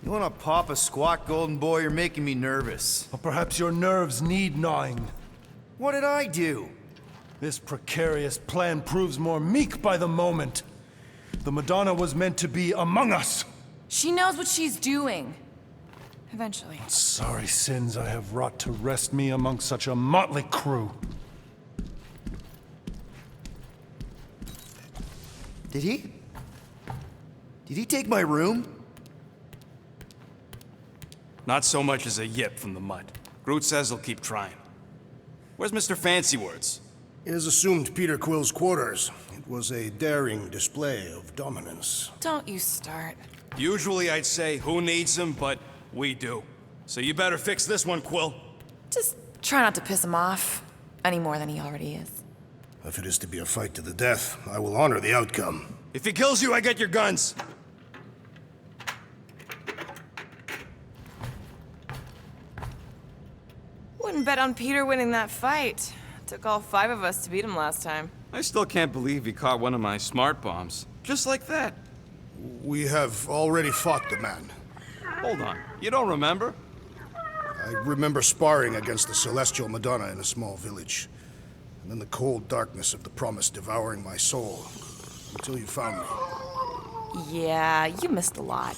You wanna pop a squat, golden boy? You're making me nervous. Or perhaps your nerves need gnawing. What did I do? This precarious plan proves more meek by the moment. The Madonna was meant to be among us. She knows what she's doing. Eventually. Sorry sins I have wrought to wrest me among such a motley crew. Did he? Did he take my room? Not so much as a yip from the mud. Groot says he'll keep trying. Where's Mr. Fancy Words? It is assumed Peter Quill's quarters. It was a daring display of dominance. Don't you start. Usually I'd say, who needs him, but we do. So you better fix this one, Quill. Just try not to piss him off any more than he already is. If it is to be a fight to the death, I will honor the outcome. If he kills you, I get your guns. Wouldn't bet on Peter winning that fight. Took all 5 of us to beat him last time. I still can't believe he caught one of my smart bombs. Just like that. We have already fought the man. Hold on, you don't remember? I remember sparring against the Celestial Madonna in a small village. And then the cold darkness of the promise devouring my soul. Until you found me. Yeah, you missed a lot.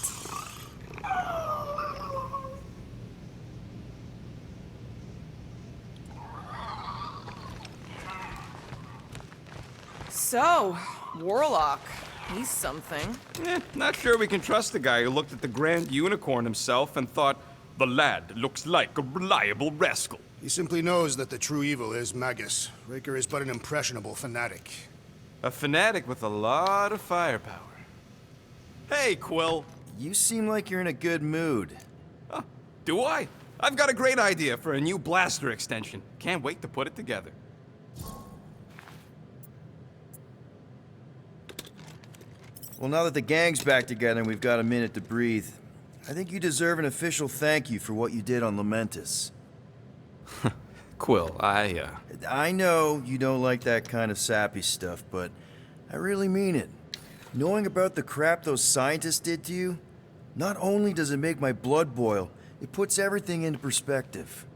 So, Warlock. He's something. Not sure we can trust the guy who looked at the Grand Unicorn himself and thought, the lad looks like a reliable rascal. He simply knows that the true evil is Magus. Raker is but an impressionable fanatic. A fanatic with a lot of firepower. Hey, Quill. You seem like you're in a good mood. Huh, do I? I've got a great idea for a new blaster extension. Can't wait to put it together. Well, now that the gang's back together and we've got a minute to breathe, I think you deserve an official thank you for what you did on Lamentus. Quill, I know you don't like that kind of sappy stuff, but I really mean it. Knowing about the crap those scientists did to you, not only does it make my blood boil, it puts everything into perspective.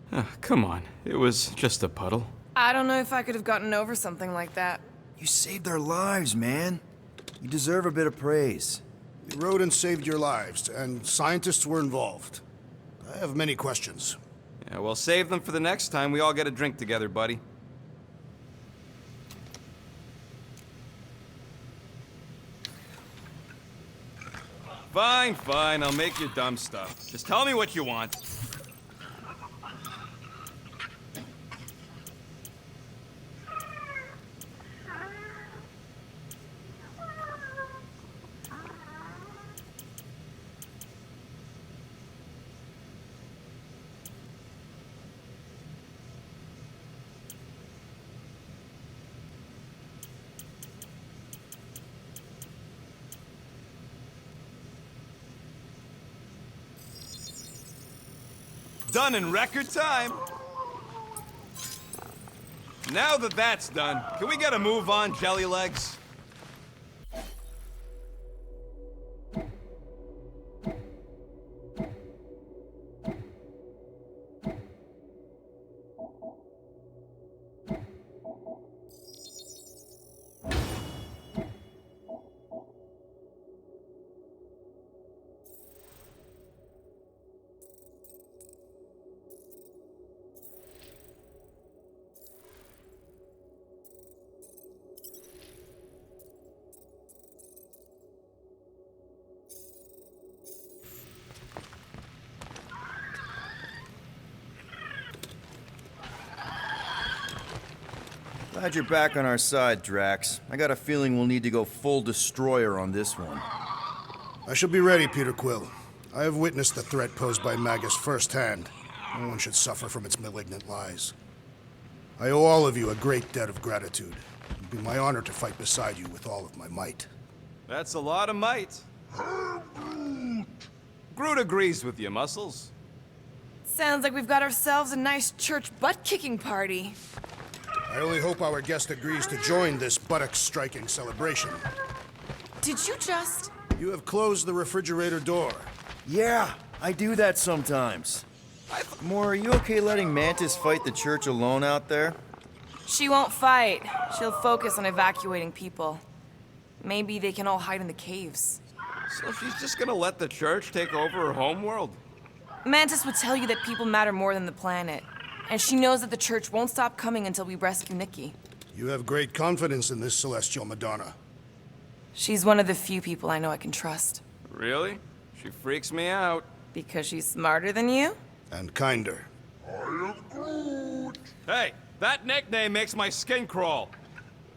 Come on. It was just a puddle. I don't know if I could have gotten over something like that. You saved our lives, man. You deserve a bit of praise. The rodents saved your lives, and scientists were involved. I have many questions. Yeah, well, save them for the next time we all get a drink together, buddy. Fine, fine, I'll make your dumb stuff. Just tell me what you want. Done in record time. Now that that's done, can we get a move on, Jelly Legs? Glad you're back on our side, Drax. I got a feeling we'll need to go full destroyer on this one. I shall be ready, Peter Quill. I have witnessed the threat posed by Magus firsthand. No one should suffer from its malignant lies. I owe all of you a great debt of gratitude. It would be my honor to fight beside you with all of my might. That's a lot of might. Groot agrees with you, Muscles. Sounds like we've got ourselves a nice church butt-kicking party. I only hope our guest agrees to join this buttocks-striking celebration. Did you just... You have closed the refrigerator door. Yeah, I do that sometimes. More, are you okay letting Mantis fight the church alone out there? She won't fight. She'll focus on evacuating people. Maybe they can all hide in the caves. So she's just gonna let the church take over her homeworld? Mantis would tell you that people matter more than the planet. And she knows that the church won't stop coming until we rescue Nikki. You have great confidence in this celestial Madonna. She's one of the few people I know I can trust. Really? She freaks me out. Because she's smarter than you? And kinder. Hey, that nickname makes my skin crawl.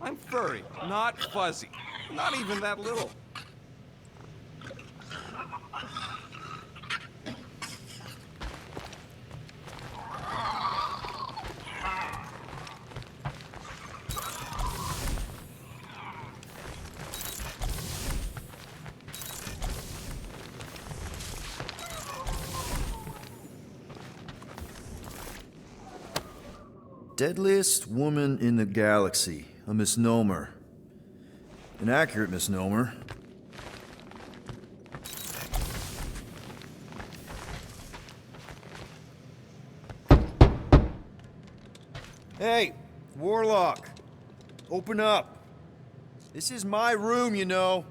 I'm furry, not fuzzy. Not even that little. Deadliest woman in the galaxy. A misnomer. An accurate misnomer. Hey, Warlock. Open up. This is my room, you know.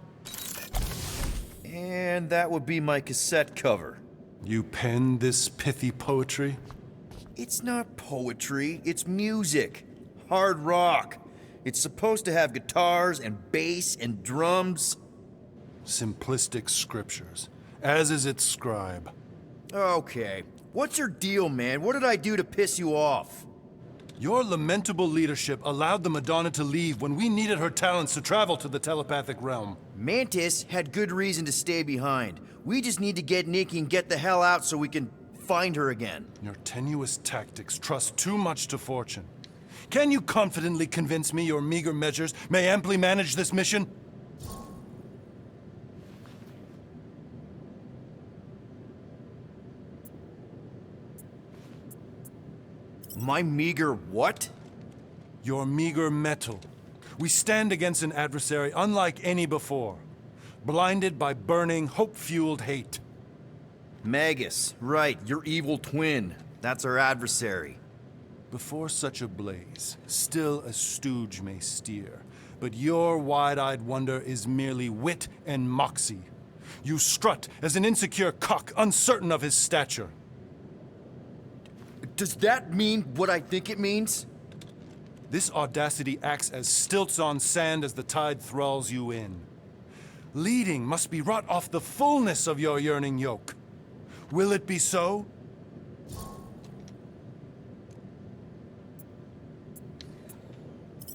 And that would be my cassette cover. You penned this pithy poetry? It's not poetry, it's music. Hard rock. It's supposed to have guitars and bass and drums. Simplistic scriptures, as is its scribe. Okay. What's your deal, man? What did I do to piss you off? Your lamentable leadership allowed the Madonna to leave when we needed her talents to travel to the telepathic realm. Mantis had good reason to stay behind. We just need to get Nikki and get the hell out so we can find her again. Your tenuous tactics trust too much to fortune. Can you confidently convince me your meager measures may amply manage this mission? My meager what? Your meager metal. We stand against an adversary unlike any before, blinded by burning, hope-fueled hate. Magus, right, your evil twin. That's our adversary. Before such a blaze, still a stooge may steer, but your wide-eyed wonder is merely wit and moxie. You strut as an insecure cock, uncertain of his stature. Does that mean what I think it means? This audacity acts as stilts on sand as the tide thralls you in. Leading must be wrought off the fullness of your yearning yoke. Will it be so?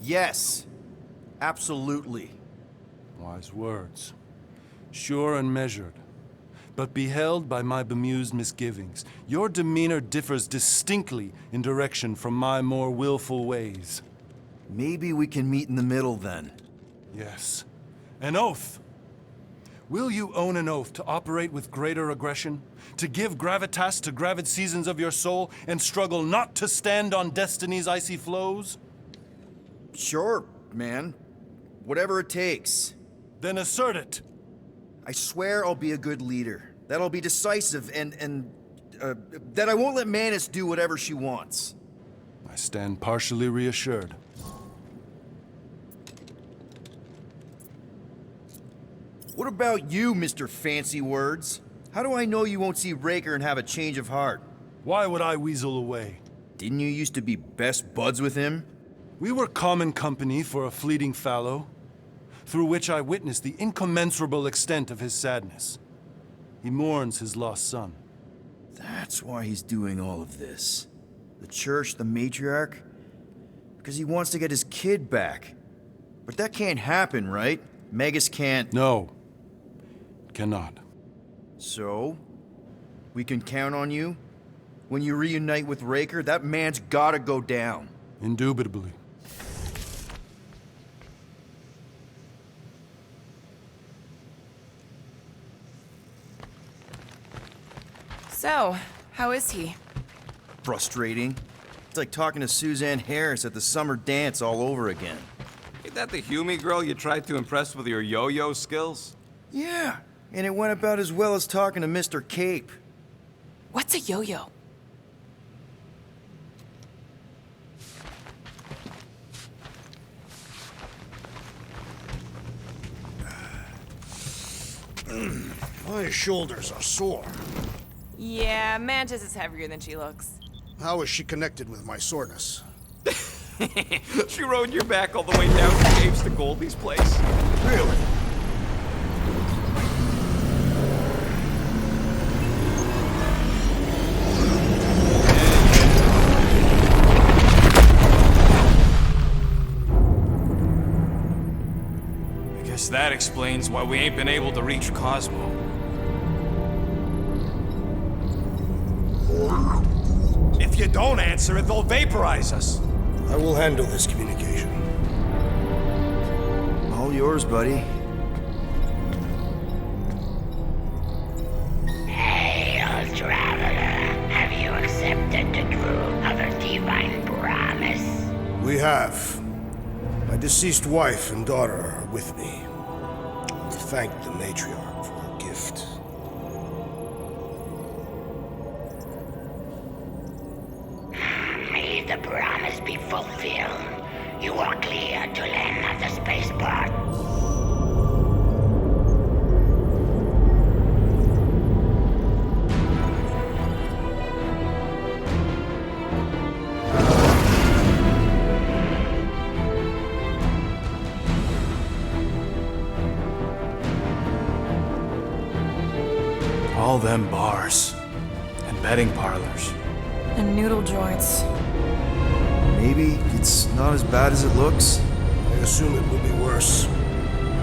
Yes. Absolutely. Wise words. Sure and measured. But beheld by my bemused misgivings, your demeanor differs distinctly in direction from my more willful ways. Maybe we can meet in the middle then. Yes. An oath. Will you own an oath to operate with greater aggression? To give gravitas to gravid seasons of your soul and struggle not to stand on destiny's icy flows? Sure, man. Whatever it takes. Then assert it. I swear I'll be a good leader. That I'll be decisive and that I won't let Mantis do whatever she wants. I stand partially reassured. What about you, Mr. Fancy Words? How do I know you won't see Raker and have a change of heart? Why would I weasel away? Didn't you used to be best buds with him? We were common company for a fleeting fallow, through which I witnessed the incommensurable extent of his sadness. He mourns his lost son. That's why he's doing all of this. The church, the matriarch? Because he wants to get his kid back. But that can't happen, right? Magus can't... No, it cannot. So? We can count on you? When you reunite with Raker, that man's gotta go down. Indubitably. So, how is he? Frustrating. It's like talking to Suzanne Harris at the summer dance all over again. Ain't that the Hume girl you tried to impress with your yo-yo skills? Yeah, And it went about as well as talking to Mr. Cape. What's a yo-yo? My shoulders are sore. Yeah, Mantis is heavier than she looks. How is she connected with my soreness? She rode your back all the way down the caves to Goldie's place. Really? I guess that explains why we ain't been able to reach Cosmo. If you don't answer it, they'll vaporize us. I will handle this communication. All yours, buddy. Hail, traveler. Have you accepted the truth of a divine promise? We have. My deceased wife and daughter are with me. Thank the matriarch for her gift. May the promise be fulfilled. You are clear to land at the spaceport. All them bars and betting parlors. And noodle joints. Maybe it's not as bad as it looks. I assume it will be worse.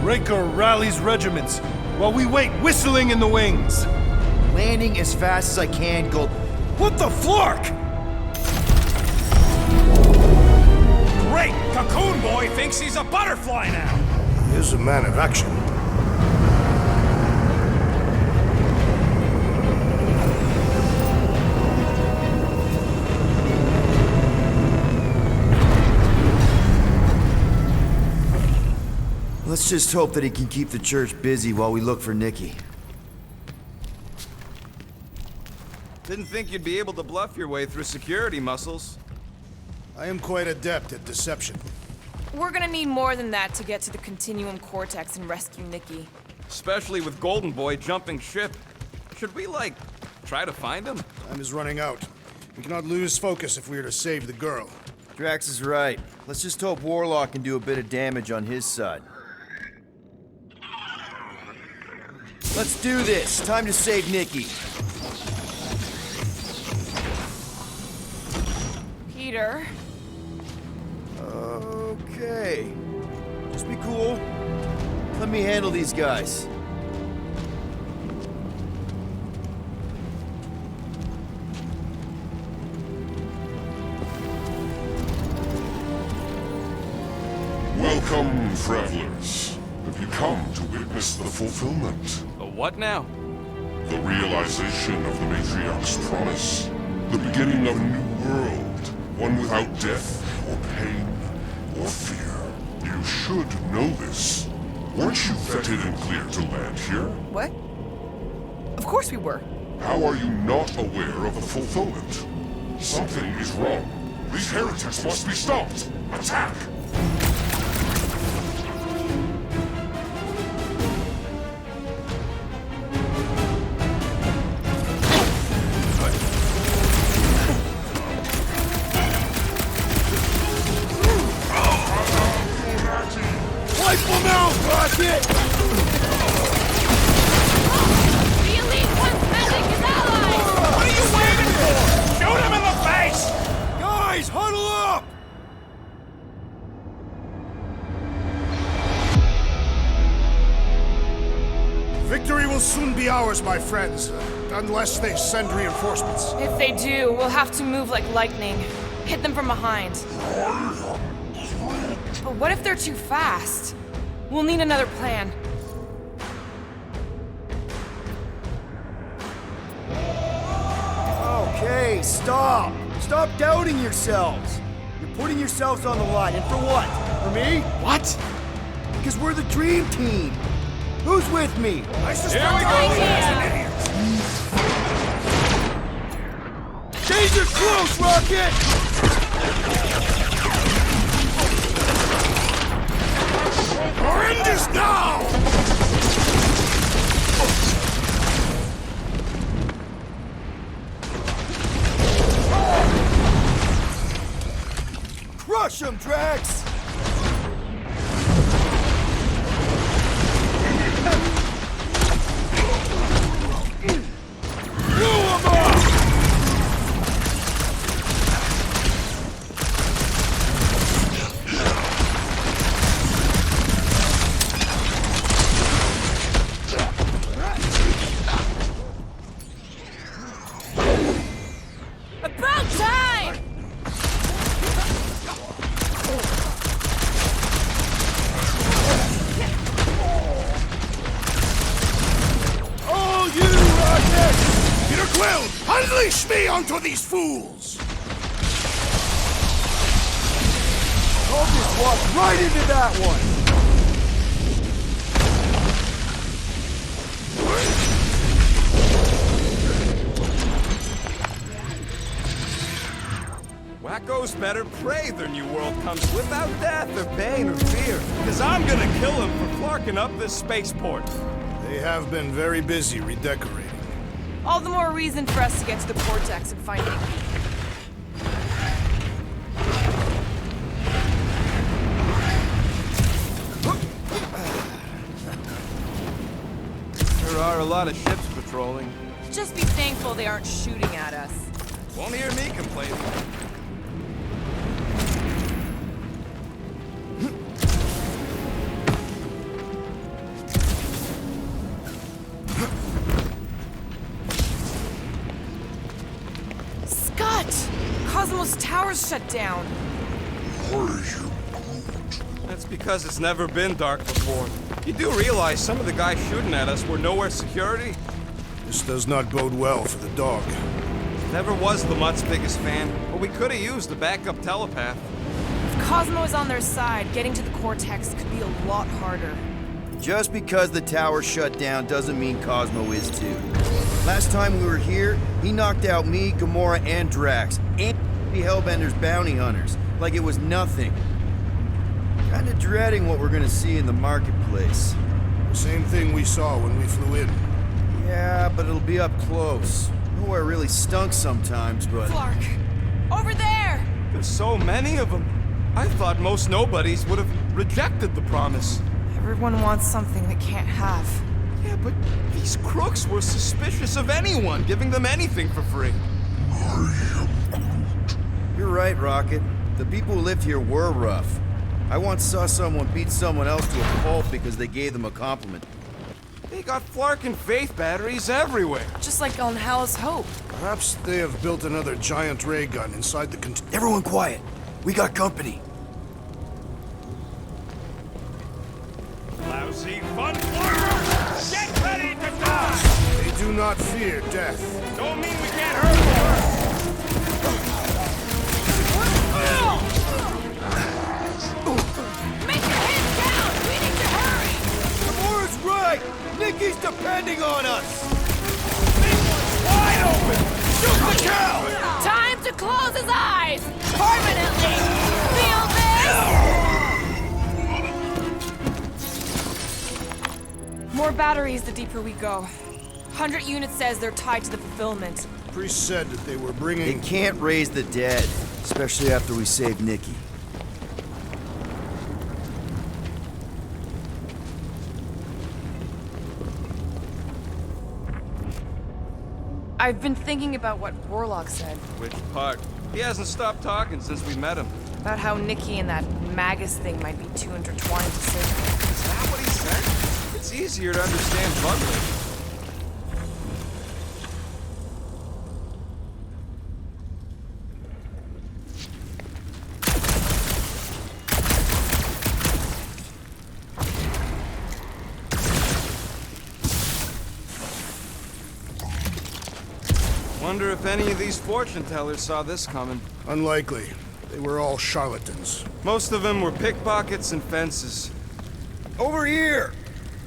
Raker rallies regiments while we wait whistling in the wings. Landing as fast as I can, Gold. What the flark? Great! Cocoon Boy thinks he's a butterfly now! He is a man of action. Let's just hope that he can keep the church busy while we look for Nikki. Didn't think you'd be able to bluff your way through security muscles. I am quite adept at deception. We're gonna need more than that to get to the Continuum Cortex and rescue Nikki. Especially with Golden Boy jumping ship. Should we, try to find him? Time is running out. We cannot lose focus if we are to save the girl. Drax is right. Let's just hope Warlock can do a bit of damage on his side. Let's do this. Time to save Nikki. Peter? Okay. Just be cool. Let me handle these guys. Welcome, travelers. Have you come to witness the fulfillment? The what now? The realization of the Matriarch's promise? The beginning of a new world, one without death, or pain, or fear. You should know this. Weren't you vetted and cleared to land here? What? Of course we were. How are you not aware of the fulfillment? Something is wrong. These heretics must be stopped! Attack! Wipe them out, Rocket! The Elite wants magic as allies! What are you waiting for? Shoot him in the face! Guys, huddle up! Victory will soon be ours, my friends, unless they send reinforcements. If they do, we'll have to move like lightning. Hit them from behind. But what if they're too fast? We'll need another plan. Okay, stop! Stop doubting yourselves! You're putting yourselves on the line, and for what? For me? What? Because we're the dream team! Who's with me? I suspect Here we go. Danger close, Rocket! Horrendous now! Crush him, Drax! About time! All you, Rocket! Peter Quill, unleash me onto these fools! I'll just walk right into that one! Wacko's better pray their new world comes without death or pain or fear. Cause I'm gonna kill him for clarking up this spaceport. They have been very busy redecorating. All the more reason for us to get to the Cortex and find Nikki. There are a lot of ships patrolling. Just be thankful they aren't shooting at us. Won't hear me complaining. Scott! Cosmos Tower's shut down. That's because it's never been dark before. You do realize some of the guys shooting at us were Knowhere security? This does not bode well for the dog. Never was the Mutt's biggest fan, but we could have used a backup telepath. If Cosmo is on their side, getting to the Cortex could be a lot harder. Just because the tower shut down doesn't mean Cosmo is too. Last time we were here, he knocked out me, Gamora, and Drax, and the Hellbender's bounty hunters, like it was nothing. Kinda dreading what we're gonna see in the marketplace. The same thing we saw when we flew in. Yeah, but it'll be up close. Nowhere really stunk sometimes, but... Clark! Over there! There's so many of them. I thought most nobodies would have rejected the promise. Everyone wants something they can't have. Yeah, but these crooks were suspicious of anyone giving them anything for free. You're right, Rocket. The people who lived here were rough. I once saw someone beat someone else to a pulp because they gave them a compliment. They got Flark and Faith batteries everywhere. Just like on Hal's Hope. Perhaps they have built another giant ray gun inside the Everyone quiet. We got company. Lousy fun flyer! Get ready to die! They do not fear death. Don't mean we can't hurt Make your head down! We need to hurry! Gamora's right! Nikki's depending on us! wide open! Shoot the cow! Time to close his eyes! Permanently! Feel this? More batteries the deeper we go. 100 units says they're tied to the fulfillment. Priest said that they were They bringing... can't raise the dead, especially after we saved Nikki. I've been thinking about what Warlock said. Which part? He hasn't stopped talking since we met him. About how Nikki and that Magus thing might be too intertwined to save her. Is that what he said? It's easier to understand Butler. Wonder if any of these fortune tellers saw this coming. Unlikely. They were all charlatans. Most of them were pickpockets and fences. Over here!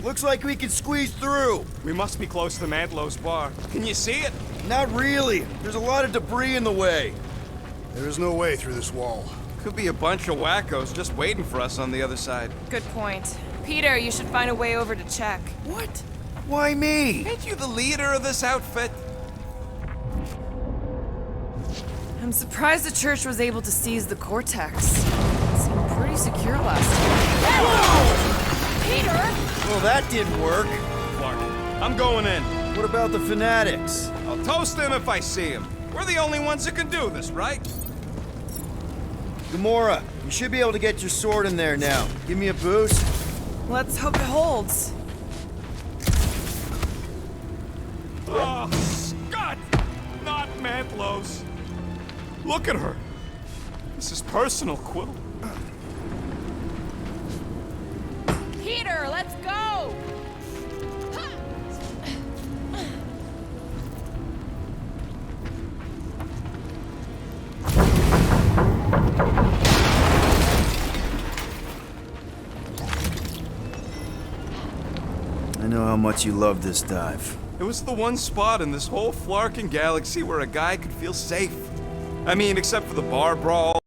Looks like we can squeeze through. We must be close to Mantlow's bar. Can you see it? Not really. There's a lot of debris in the way. There is no way through this wall. Could be a bunch of wackos just waiting for us on the other side. Good point. Peter, you should find a way over to check. What? Why me? Ain't you the leader of this outfit? I'm surprised the church was able to seize the Cortex. It seemed pretty secure last time. Whoa! Peter! Well, that didn't work. Clark, I'm going in. What about the fanatics? I'll toast them if I see them. We're the only ones that can do this, right? Gamora, you should be able to get your sword in there now. Give me a boost. Let's hope it holds. Oh, Scott! Not Mantlow's. Look at her. This is personal, Quill. Peter, let's go! I know how much you love this dive. It was the one spot in this whole Flarkin galaxy where a guy could feel safe. I mean, except for the bar brawl,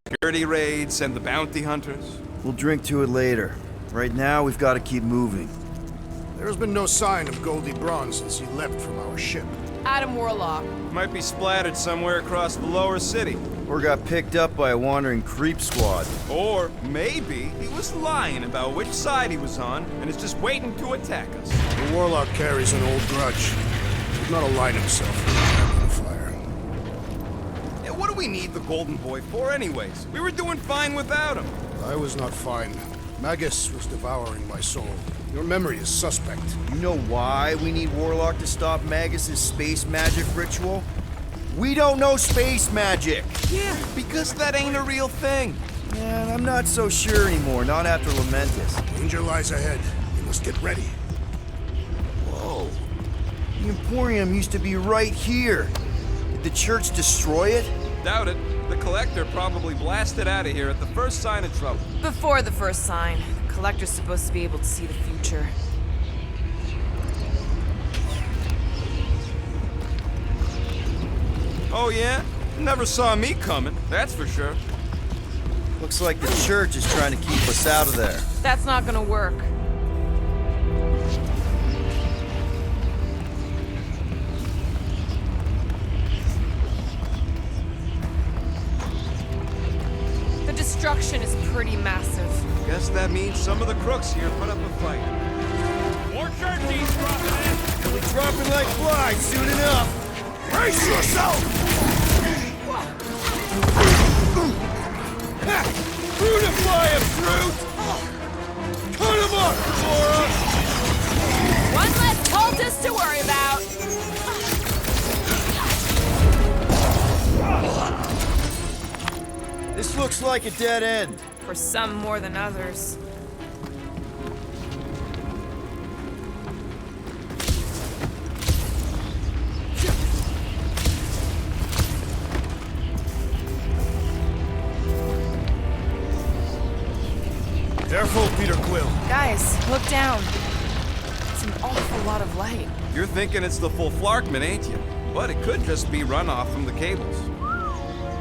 security raids, and the bounty hunters. We'll drink to it later. Right now, we've got to keep moving. There has been no sign of Goldie Braun since he left from our ship. Adam Warlock. Might be splattered somewhere across the lower city. Or got picked up by a wandering creep squad. Or maybe he was lying about which side he was on and is just waiting to attack us. The Warlock carries an old grudge. He did not align himself with the Dragon Fire. Yeah, what do we need the Golden Boy for anyways? We were doing fine without him. I was not fine. Magus was devouring my soul. Your memory is suspect. You know why we need Warlock to stop Magus's space magic ritual? We don't know space magic! Yeah, because that ain't a real thing. Yeah, and I'm not so sure anymore, not after Lamentus. Danger lies ahead. We must get ready. Whoa. The Emporium used to be right here. Did the church destroy it? Doubt it. The Collector probably blasted out of here at the first sign of trouble. Before the first sign, the Collector's supposed to be able to see the future. Oh yeah? Never saw me coming, that's for sure. Looks like the church is trying to keep us out of there. That's not gonna work. The destruction is pretty massive. Guess that means some of the crooks here put up a fight. More churchies dropping in. We'll be dropping like flies soon enough. Brace yourself! Beautify him, Groot! Cut him up, Gamora! One less cultist to worry about. This looks like a dead end. For some more than others. Careful, Peter Quill. Guys, look down. It's an awful lot of light. You're thinking it's the full Flarkman, ain't you? But it could just be runoff from the cables.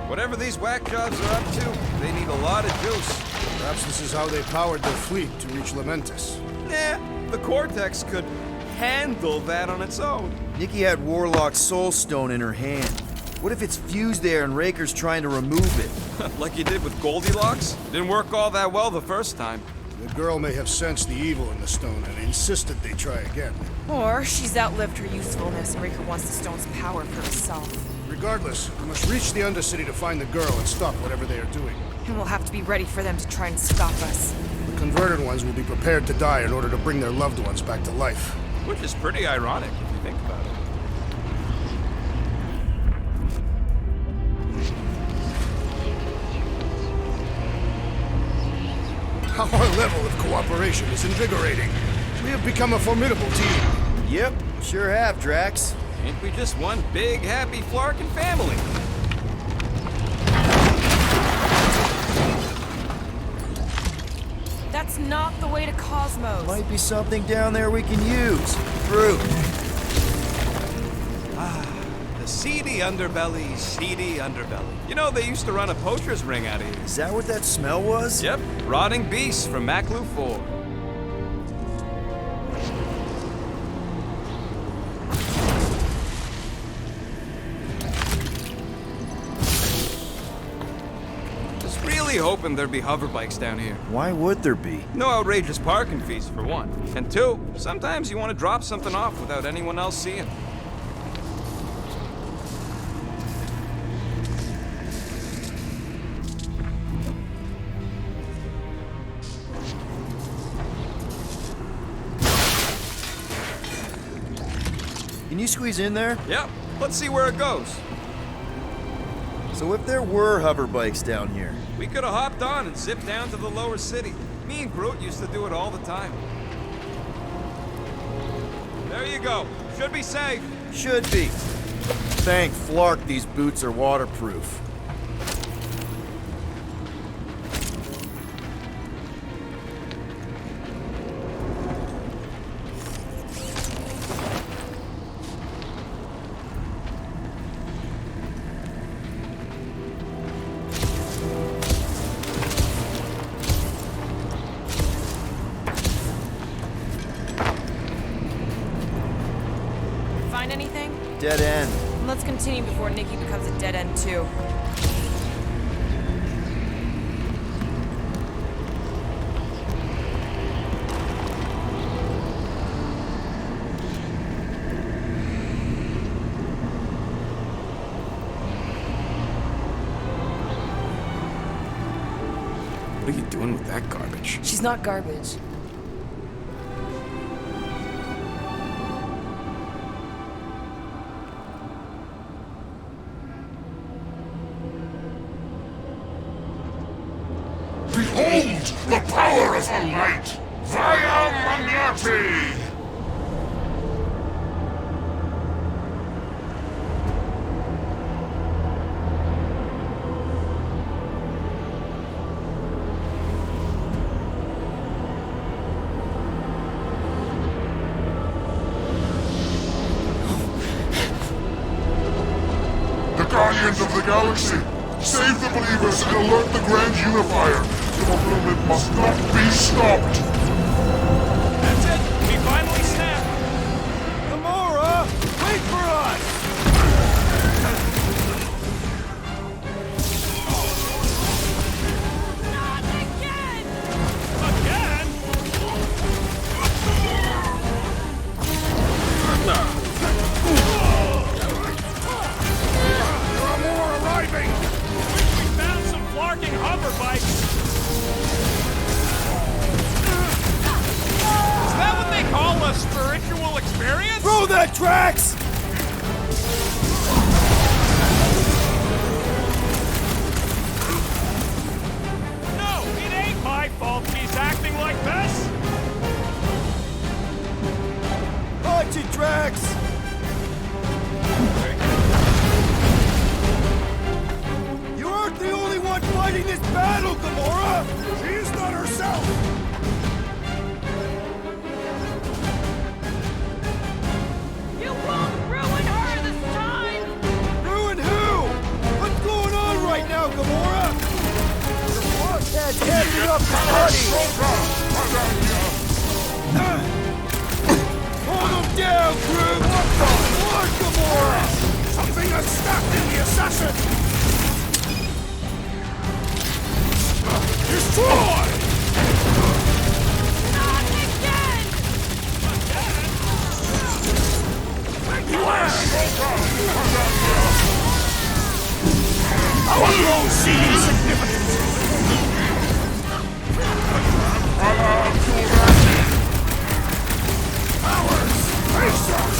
Whatever these whack jobs are up to, they need a lot of juice. Perhaps this is how they powered their fleet to reach Lamentus. Yeah, the Cortex could handle that on its own. Nikki had Warlock's Soul Stone in her hand. What if it's fused there and Raker's trying to remove it? Like you did with Goldilocks? Didn't work all that well the first time. The girl may have sensed the evil in the stone and insisted they try again. Or she's outlived her usefulness and Raker wants the stone's power for herself. Regardless, we must reach the Undercity to find the girl and stop whatever they are doing. And we'll have to be ready for them to try and stop us. The converted ones will be prepared to die in order to bring their loved ones back to life. Which is pretty ironic if you think about it. Our level of cooperation is invigorating. We have become a formidable team. Yep, sure have, Drax. Ain't we just one big, happy Flarkin family? That That's not the way to Cosmos. Might be something down there we can use. Fruit. The seedy underbelly, seedy underbelly. You know, they used to run a poacher's ring out of here. Is that what that smell was? Yep, rotting beasts from Maclu 4. Just really hoping there'd be hover bikes down here. Why would there be? No outrageous parking fees, for one. And two, sometimes you want to drop something off without anyone else seeing. Can you squeeze in there? Yep, let's see where it goes. So if there were hover bikes down here, We could have hopped on and zipped down to the lower city. Me and Groot used to do it all the time. There you go. Should be safe. should be. Thank Flark these boots are waterproof. Find anything? Dead end. Let's continue before Nikki becomes a dead end too. What are you doing with that garbage? She's not garbage. Behold the power of the light! Via Magnati! The Guardians of the Galaxy! Save the believers and alert the Grand Unifier! The movement must not be stopped! That's it. We finally snapped. Gamora! Wait for us! Not again! Again? There are more arriving! We found some flarking hover bikes. Is that what they call a spiritual experience? Throw that tracks! No, it ain't my fault she's acting like this. Punch it, Drax! You aren't the only one fighting this battle, Gamora! She is not herself! You won't ruin her this time! Ruin who? What's going on right now, Gamora? Your blockhead's heading up the party! Hold him down, Groot! What the fuck, Gamora? Something unstuck in the assassin! Destroy! Not again! Our alone see insignificance! Ours! Face us!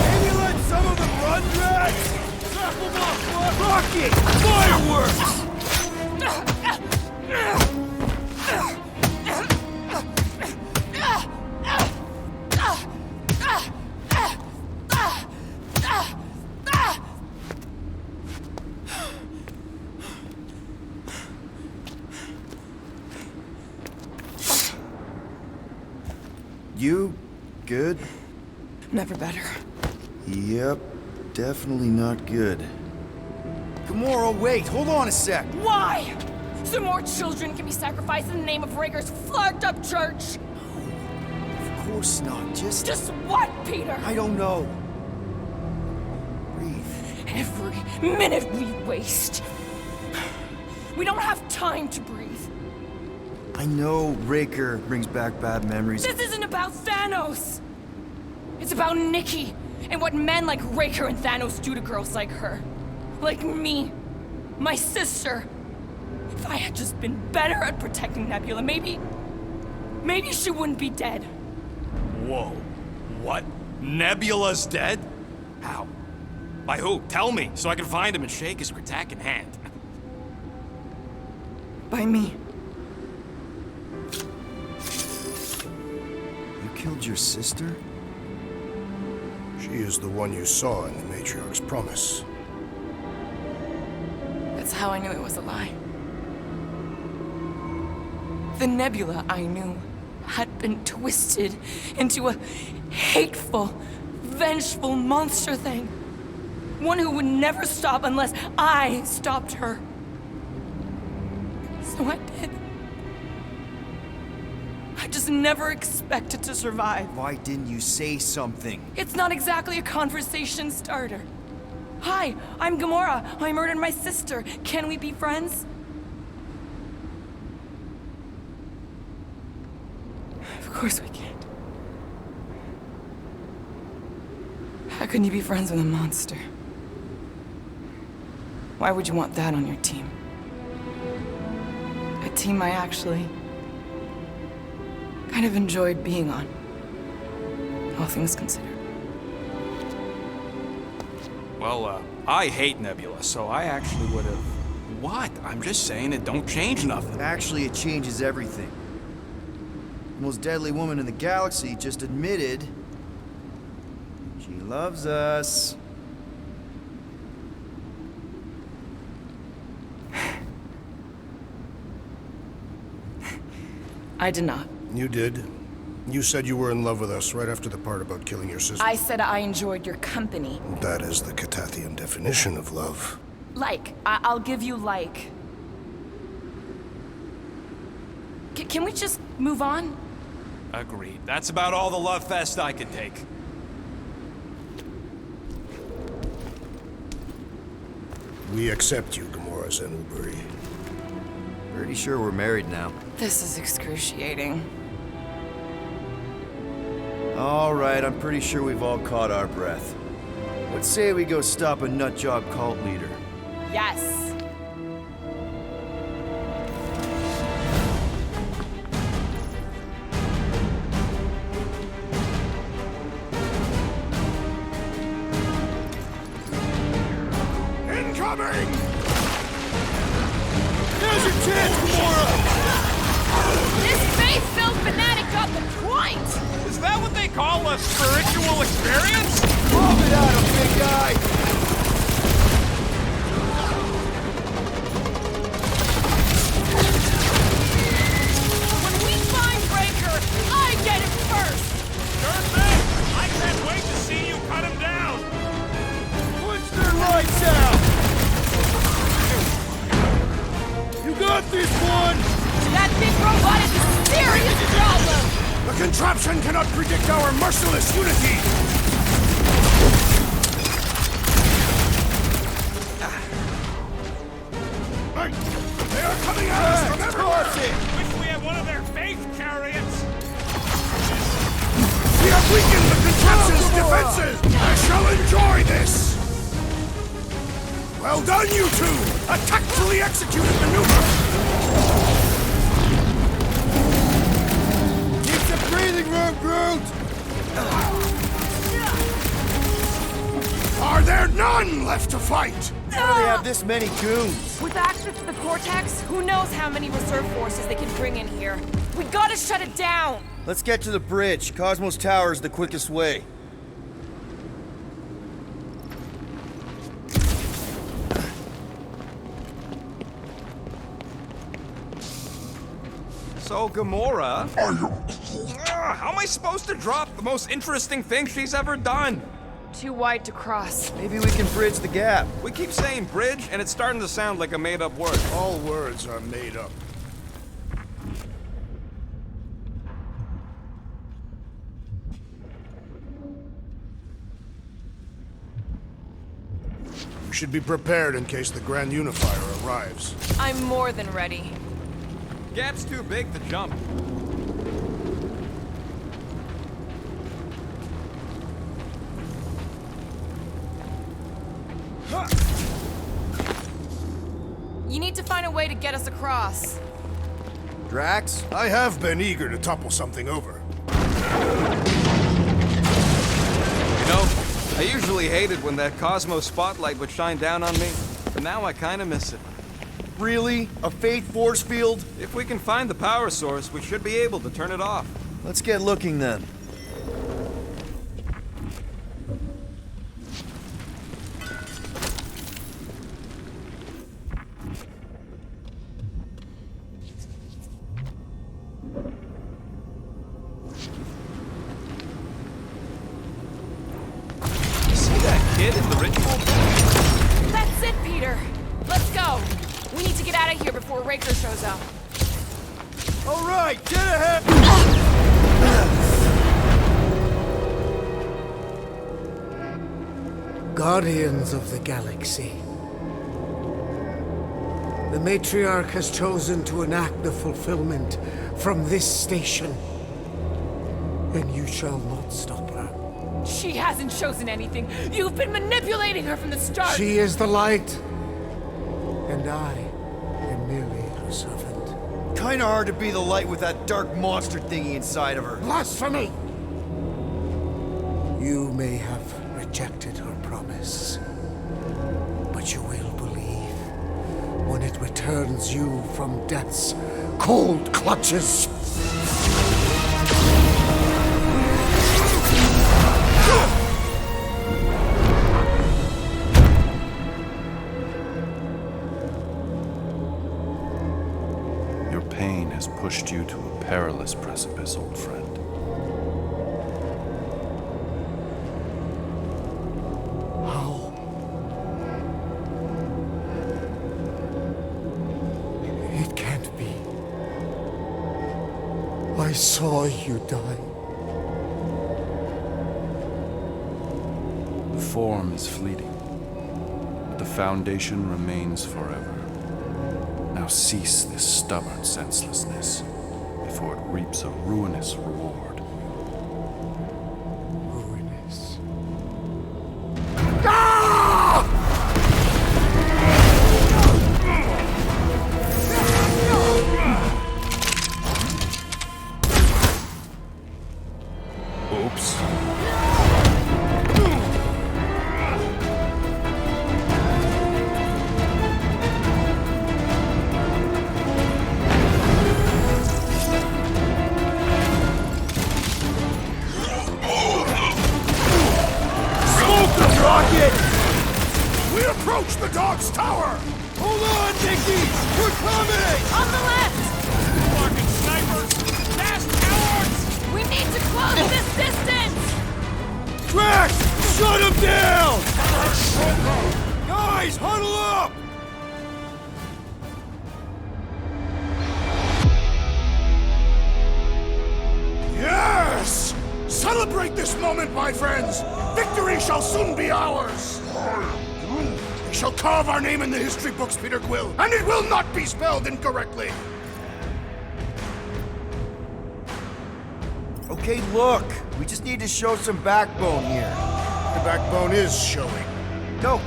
Maybe let some of them run, Drax? Snap them off, Rocket! Fireworks! You? Good? Never better. Yep, definitely not good. Gamora, wait, hold on a sec. Why? So more children can be sacrificed in the name of Raker's flagged up church? Of course not, just what, Peter? I don't know. Breathe. Every minute we waste. We don't have time to breathe. I know Raker brings back bad memories. This isn't about Thanos. It's about Nikki and what men like Raker and Thanos do to girls like her. Like me. My sister. If I had just been better at protecting Nebula, maybe she wouldn't be dead. Whoa. What? Nebula's dead? How? By who? Tell me, so I can find him and shake his Kratak in hand. By me. You killed your sister? She is the one you saw in the Matriarch's promise. That's how I knew it was a lie. The Nebula I knew had been twisted into a hateful, vengeful monster thing. One who would never stop unless I stopped her. So I did. I just never expected to survive. Why didn't you say something? It's not exactly a conversation starter. Hi, I'm Gamora. I murdered my sister. Can we be friends? Of course we can't. How can you be friends with a monster? Why would you want that on your team? A team I actually kind of enjoyed being on, all things considered. Well, I hate Nebula, so I actually would have... What? I'm just saying it don't change nothing. Actually, it changes everything. The most deadly woman in the galaxy just admitted she loves us. I did not. You did. You said you were in love with us right after the part about killing your sister. I said I enjoyed your company. That is the Catathian definition of love. Like. I'll give you like. Can we just move on? Agreed. That's about all the love fest I can take. We accept you, Gamora Zenuburi. Pretty sure we're married now. This is excruciating. All right, I'm pretty sure we've all caught our breath. Let's say we go stop a nutjob cult leader. Yes. Incoming! There's your chance, Gamora! This faith-filled fanatic got the point! Is that what they call a spiritual experience? Pop it at him, big guy! When we find Raker, I get it first! Sure thing! I can't wait to see you cut him down! Punch their lights out! You got this one! That big robot is a serious problem! The contraption cannot predict our merciless unity! Hey, they are coming at us from everywhere! Wish we had one of their faith chariots! We have weakened the contraption's defenses! I shall enjoy this! Well done, you two! A tactfully executed maneuver! Keep some breathing room, Groot! Are there none left to fight? How do they have this many goons? With access to the Cortex, who knows how many reserve forces they can bring in here. We gotta shut it down! Let's get to the bridge. Cosmos Tower is the quickest way. So, Gamora... how am I supposed to drop the most interesting thing she's ever done? Too wide to cross. Maybe we can bridge the gap. We keep saying bridge, and it's starting to sound like a made-up word. All words are made up. We should be prepared in case the Grand Unifier arrives. I'm more than ready. Gap's too big to jump. You need to find a way to get us across. Drax? I have been eager to topple something over. You know, I usually hated when that Cosmo spotlight would shine down on me, but now I kinda miss it. Really? A fate force field? If we can find the power source, we should be able to turn it off. Let's get looking then. See that kid in the ritual? That's it, Peter. Let's go. We need to get out of here before Raker shows up. All right, get ahead! Guardians of the Galaxy. The Matriarch has chosen to enact the fulfillment from this station. And you shall not stop her. She hasn't chosen anything. You've been manipulating her from the start. She is the light. And I am merely her servant. Kinda hard to be the light with that dark monster thingy inside of her. Blasphemy! You may have rejected her promise, but you will believe when it returns you from death's cold clutches. Your pain has pushed you to a perilous precipice, old friend. How? It can't be. I saw you die. The form is fleeting, but the foundation remains forever. Now cease this stubborn senselessness before it reaps a ruinous reward. Ruinous. Oops. We approach the dog's tower! Hold on, Nicky! We're coming! On the left! Fucking snipers! Fast cowards! We need to close this distance! Drax! Shut him down! Guys, huddle up! Yes! Celebrate this moment, my friends! Victory shall soon be ours! We shall carve our name in the history books, Peter Quill, and it will not be spelled incorrectly! Okay, look. We just need to show some backbone here. The backbone is showing. No,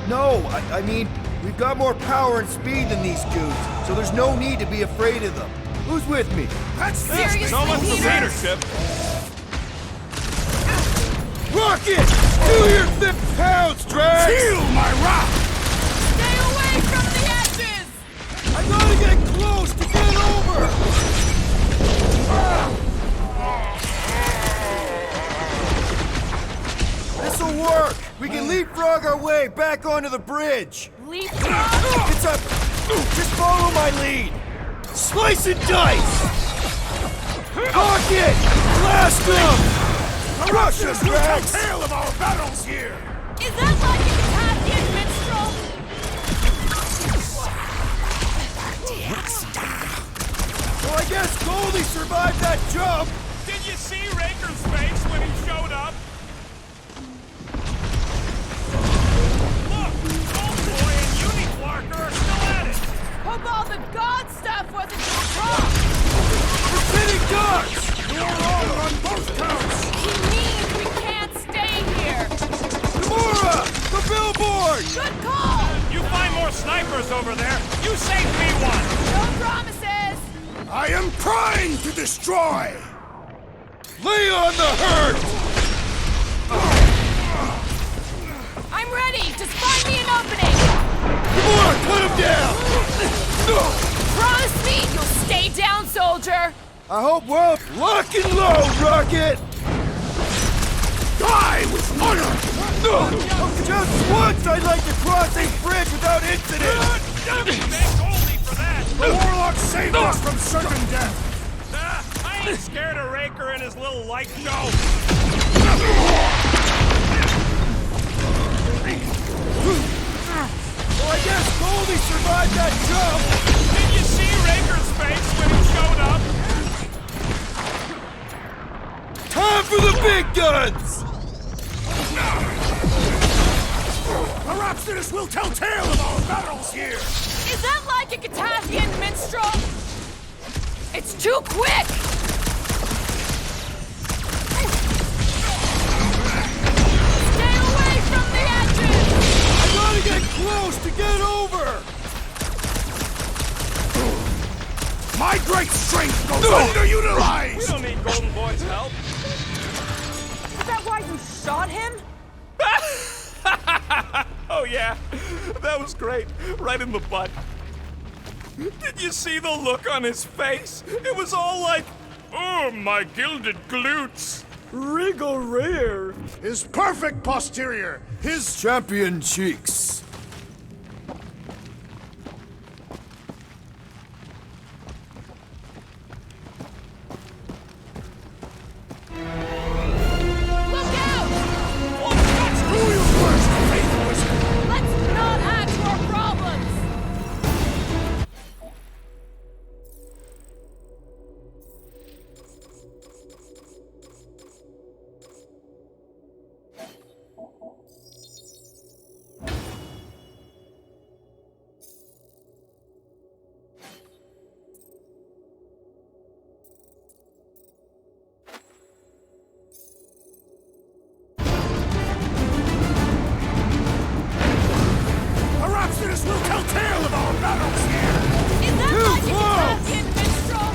I mean, we've got more power and speed than these dudes, so there's no need to be afraid of them. Who's with me? That's Seriously, So much for Peter? leadership! Rocket! Do your 50 pounds, Drax! Feel my wrath! Stay away from the edges! I gotta get close to get over! This'll work! We can leapfrog our way back onto the bridge! Leapfrog? It's a... Just follow my lead! Slice and dice! Rocket! Blast him! Crush us, Rex! Tale of our battles here! Is that like a Italian minstrel? Well, I guess Goldie survived that jump! Did you see Raker's face when he showed up? Look, Oldboy and Uniquarker are still at it. Hope all the god stuff wasn't your prop. We're hitting ducks! You're wrong on both counts! He means we can't stay here. Gamora! The billboard! Good call. You find more snipers over there. You save me one. No promises. I am primed to destroy! Lay on the hurt! I'm ready. Just find me an opening. Gamora, cut him down! Promise me you'll stay down, soldier. I hope we're lock and load, Rocket! Die with honor! Just once I'd like to cross this bridge without incident! Thank Goldie for that. The Warlock saved us from certain death! I ain't scared of Raker and his little light show. Well, I guess Goldie survived that jump! Did you see Raker's face when he showed up? Time for the big guns! Perhaps this will tell tale of our battles here! Is that like a Katavian minstrel? It's too quick. Stay away from the edges. I gotta get close to get over! My great strength goes underutilized! We don't need Golden Boy's help. Is that why you shot him? Oh yeah, that was great. Right in the butt. Did you see the look on his face? It was all like, oh, my gilded glutes. Wriggle rear! His perfect posterior! His Champion cheeks! Look out! Do your worst, faithful wizard! Let's not add to our problems. Perhaps this will tell tale of our battles here! Is that Too like close! a Katavian minstrel?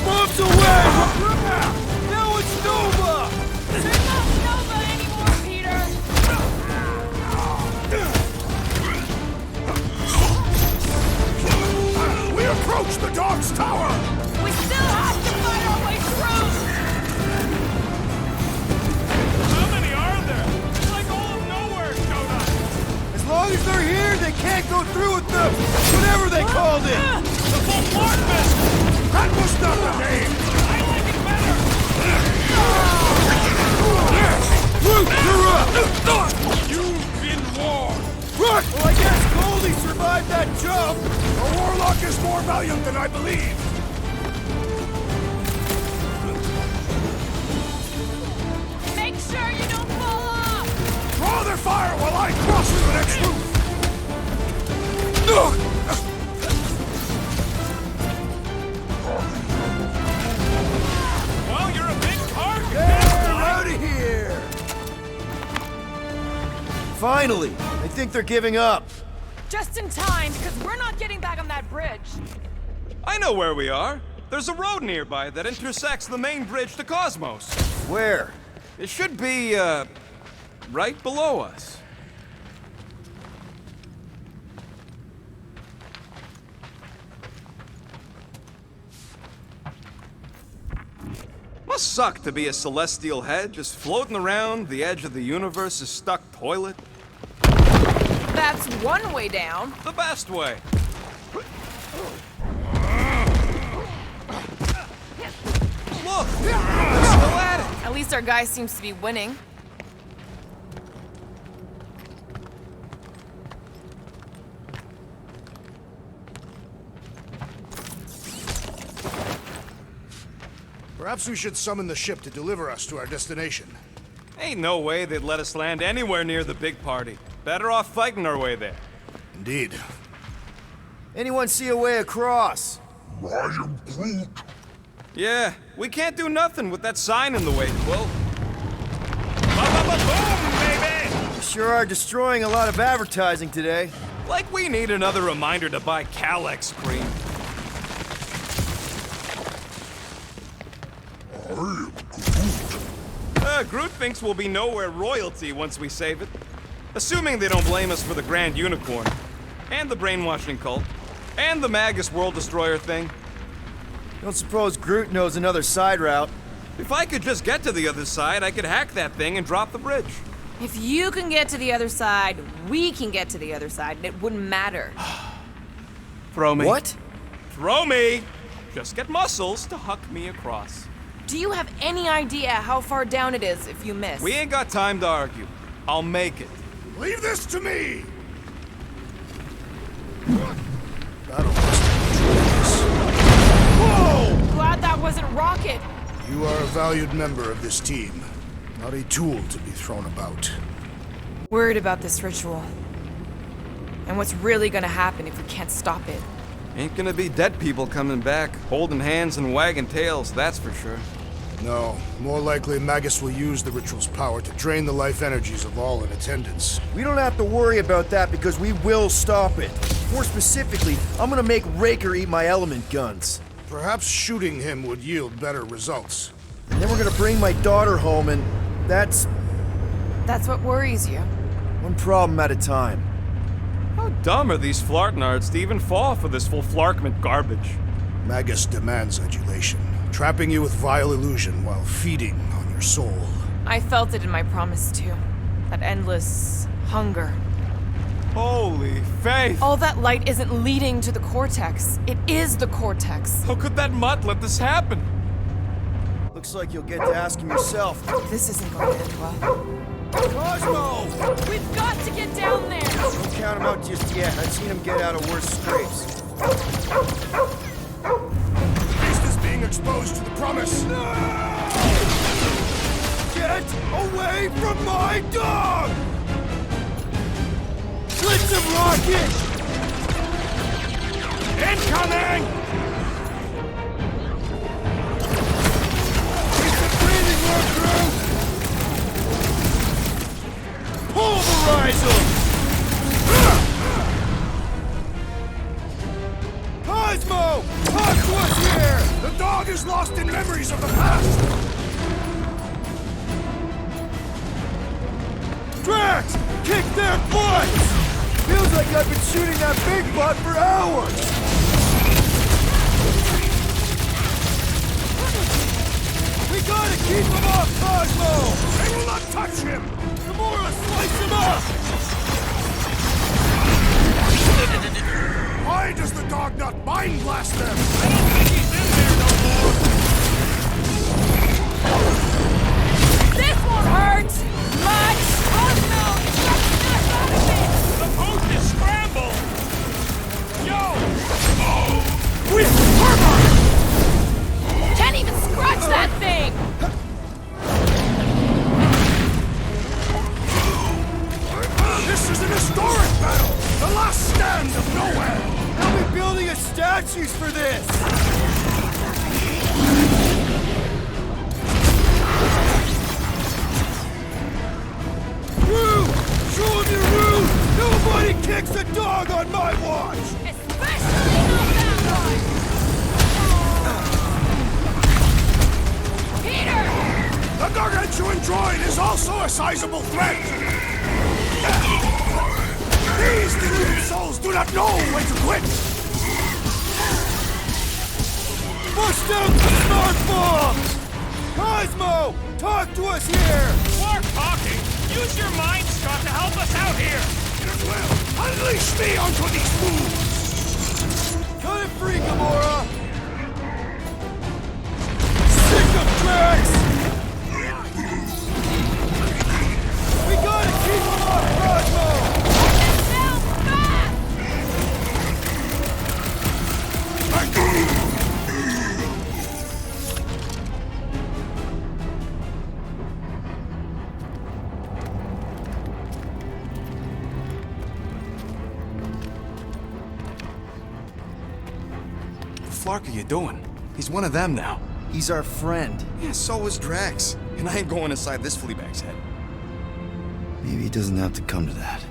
Bombs away! Now it's Nova! There's no Nova anymore, Peter. We approach the dog's tower! We still have to fight our way through. How many are there? It's like all of Knowhere showed up. As long as they're here, they can't go through with them! Whatever they called it! The full Clark business. That was not the name! I like it better. Luke, you're up! You've been warned. Rock! Well, I guess Goldie survived that jump! The Warlock is more valiant than I believe! Make sure you don't fall off. Draw their fire while I cross to the next roof! Well, you're a big target. They're out of here! Finally! I think they're giving up. Just in time, because we're not getting back on that bridge. I know where we are. There's a road nearby that intersects the main bridge to Cosmos. Where? It should be, right below us. Must suck to be a celestial head just floating around the edge of the universe's stuck toilet. That's one way down. The best way. least our guy seems to be winning. Perhaps we should summon the ship to deliver us to our destination. Ain't no way they'd let us land anywhere near the big party. Better off fighting our way there. Indeed. Anyone see a way across? I am Groot. Yeah, we can't do nothing with that sign in the way, Quill. Boom, baby! You sure are destroying a lot of advertising today. Like we need another reminder to buy Calyx cream. I am Groot. Groot thinks we'll be Knowhere royalty once we save it. Assuming they don't blame us for the Grand Unicorn, and the brainwashing cult, and the Magus World Destroyer thing. Don't suppose Groot knows another side route. If I could just get to the other side, I could hack that thing and drop the bridge. If you can get to the other side, we can get to the other side, and it wouldn't matter. Throw me. What? Throw me! Just get muscles to huck me across. Do you have any idea how far down it is if you miss? We ain't got time to argue. I'll make it. Leave this to me! Whoa! Glad that wasn't Rocket. You are a valued member of this team, not a tool to be thrown about. Worried about this ritual. And what's really gonna happen if we can't stop it. Ain't gonna be dead people coming back, holding hands and wagging tails, that's for sure. No, more likely Magus will use the ritual's power to drain the life energies of all in attendance. We don't have to worry about that because we will stop it. More specifically, I'm gonna make Raker eat my element guns. Perhaps shooting him would yield better results. And then we're gonna bring my daughter home and that's That's what worries you. one problem at a time. How dumb are these flartnards to even fall for this full flarkment garbage? Magus demands adulation, trapping you with vile illusion while feeding on your soul. I felt it in my promise too. That endless hunger. Holy faith! All that light isn't leading to the cortex. It is the cortex. How could that mutt let this happen? Looks like you'll get to ask him yourself. This isn't going to end well. Cosmo! We've got to get down there! Don't count him out just yet. I've seen him get out of worse scrapes. Beast is being exposed to the promise. Get away from my dog! Blitz him, Rocket! Incoming! Keep the breathing work through! Pulverize him! Cosmo! Talk to us here! The dog is lost in memories of the past! Drax! Kick their butts! Feels like I've been shooting that big butt for hours! We gotta keep him off, Cosmo! They will not touch him! Gamora, slice him up! Why does the dog not mind blast them? I don't think he's in there no more. This won't hurt! Much! Cosmo! Snap out of it! The post is scrambled. Yo! With armor! Can't even scratch that thing! This is an historic battle! The last stand of Knowhere! They'll be building us statues for this! Rue! Show him your Rue! Nobody kicks a dog on my watch! Especially not that one! Peter! The gargantuan droid is also a sizable threat! These deluded souls do not know when to quit! Bust out the smart bombs! Cosmo! Talk to us here! More talking. Use your mind, Scott, to help us out here. It will! Unleash me onto these fools! Cut it free, Gamora! Sick of Drax! Flark are you doing? He's one of them now. He's our friend. Yeah, so is Drax. And I ain't going inside this fleabag's head. Maybe it doesn't have to come to that.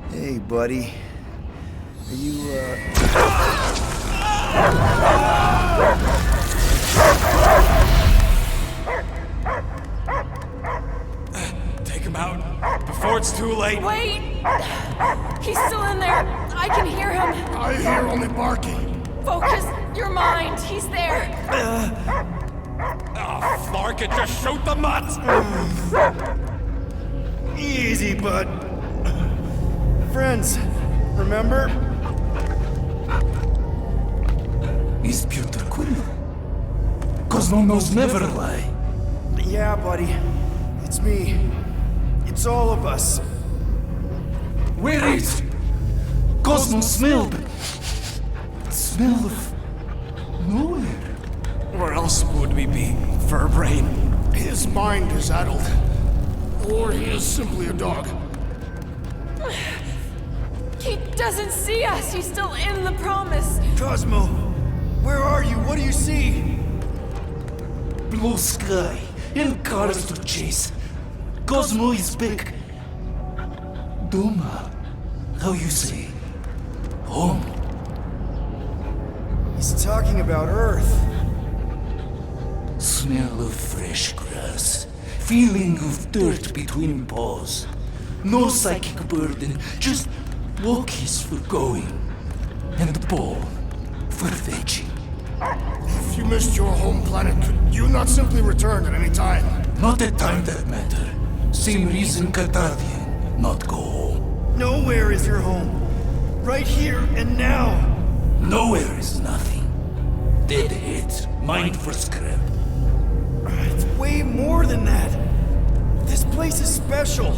Hey, buddy. Are you, Take him out before it's too late. Wait! He's still in there. I can hear him. I hear only barking. Focus your mind. He's there. Oh, Flark, it just shoot the mutts! Easy, bud. Friends, remember? Is Peter Quill? Cosmo knows never lie. Yeah, buddy. It's me. It's all of us. Where is Cosmo smelled? Smell of nowhere. Where else would we be, Furbrain? His mind is addled. Or he is simply a dog. He doesn't see us. He's still in the promise. Cosmo, where are you? What do you see? Blue sky and cars to chase. Cosmo is back. Doma, how you say? Home. He's talking about Earth. Smell of fresh grass. Feeling of dirt between paws. No psychic burden, just walkies for going. And the ball for fetching. If you missed your home planet, could you not simply return at any time? Not a time that matter. Same reason Cartadian, not go home. Nowhere is your home. Right here and now. Nowhere is nothing. Dead heads, mind for scrap. It's way more than that. This place is special.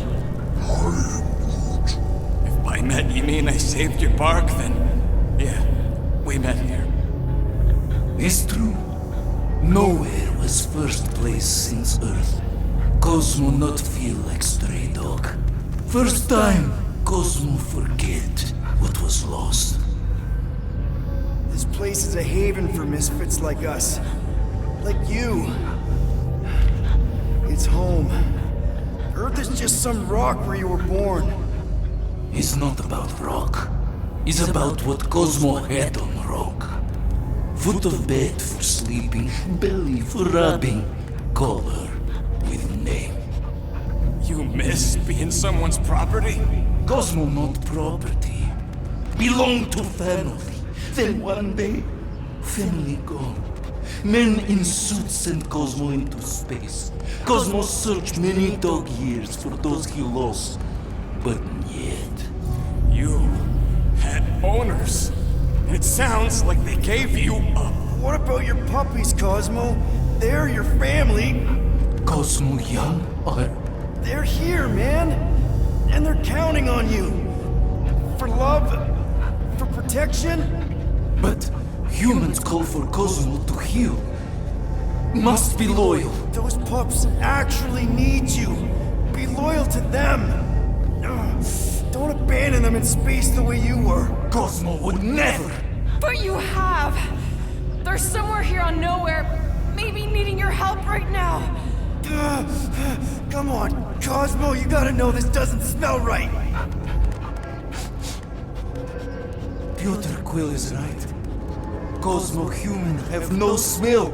If by met you mean I saved your bark, then yeah, we met here. It's true. Nowhere was first place since Earth. Cosmo not feel like stray dog. First time, Cosmo forget what was lost. This place is a haven for misfits like us. Like you. It's home. Earth is just some rock where you were born. It's not about rock. It's about what Cosmo had on rock. Foot of bed for sleeping, belly for rubbing, color with name. You miss being someone's property? Cosmo not property. Belong to family. Then one day, family gone. Men in suits sent Cosmo into space. Cosmo searched many dog years for those he lost. But yet... You had owners. It sounds like they gave you up. What about your puppies, Cosmo? They're your family. Cosmo young or... They're here, man. And they're counting on you. For love, for protection. But humans call for Cosmo to heal. Must be loyal. Those pups actually need you. Be loyal to them. Don't abandon them in space the way you were. Cosmo would never. But you have. They're somewhere here on Knowhere, maybe needing your help right now. Come on, Cosmo, you gotta know this doesn't smell right. Peter Quill is right. Cosmo human have no smell.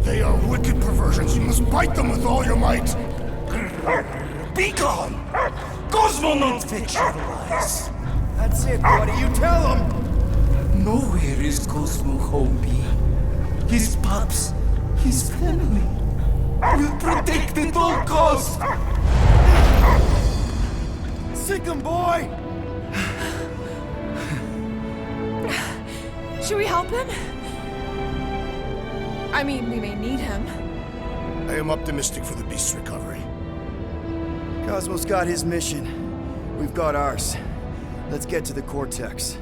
They are wicked perversions. You must bite them with all your might. Be gone! Cosmo not fetch your lies. That's it, buddy. You tell him. Nowhere is Cosmo home be. His pups, his family, will protect at all costs. Sick him, boy. Should we help him? I mean, we may need him. I am optimistic for the beast's recovery. Cosmo's got his mission. We've got ours. Let's get to the Cortex.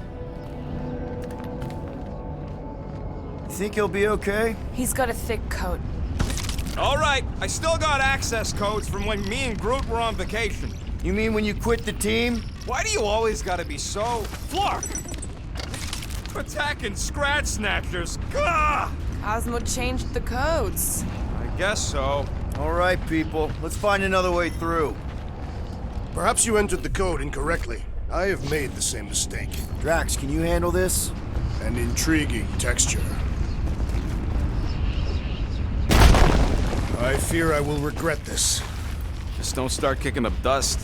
You think he'll be okay? He's got a thick coat. All right, I still got access codes from when me and Groot were on vacation. You mean when you quit the team? Why do you always gotta be so... Flark! Attacking scratch snatchers. Gah! Cosmo changed the codes. I guess so. All right, people. Let's find another way through. Perhaps you entered the code incorrectly. I have made the same mistake. Drax, can you handle this? An intriguing texture. I fear I will regret this. Just don't start kicking up dust.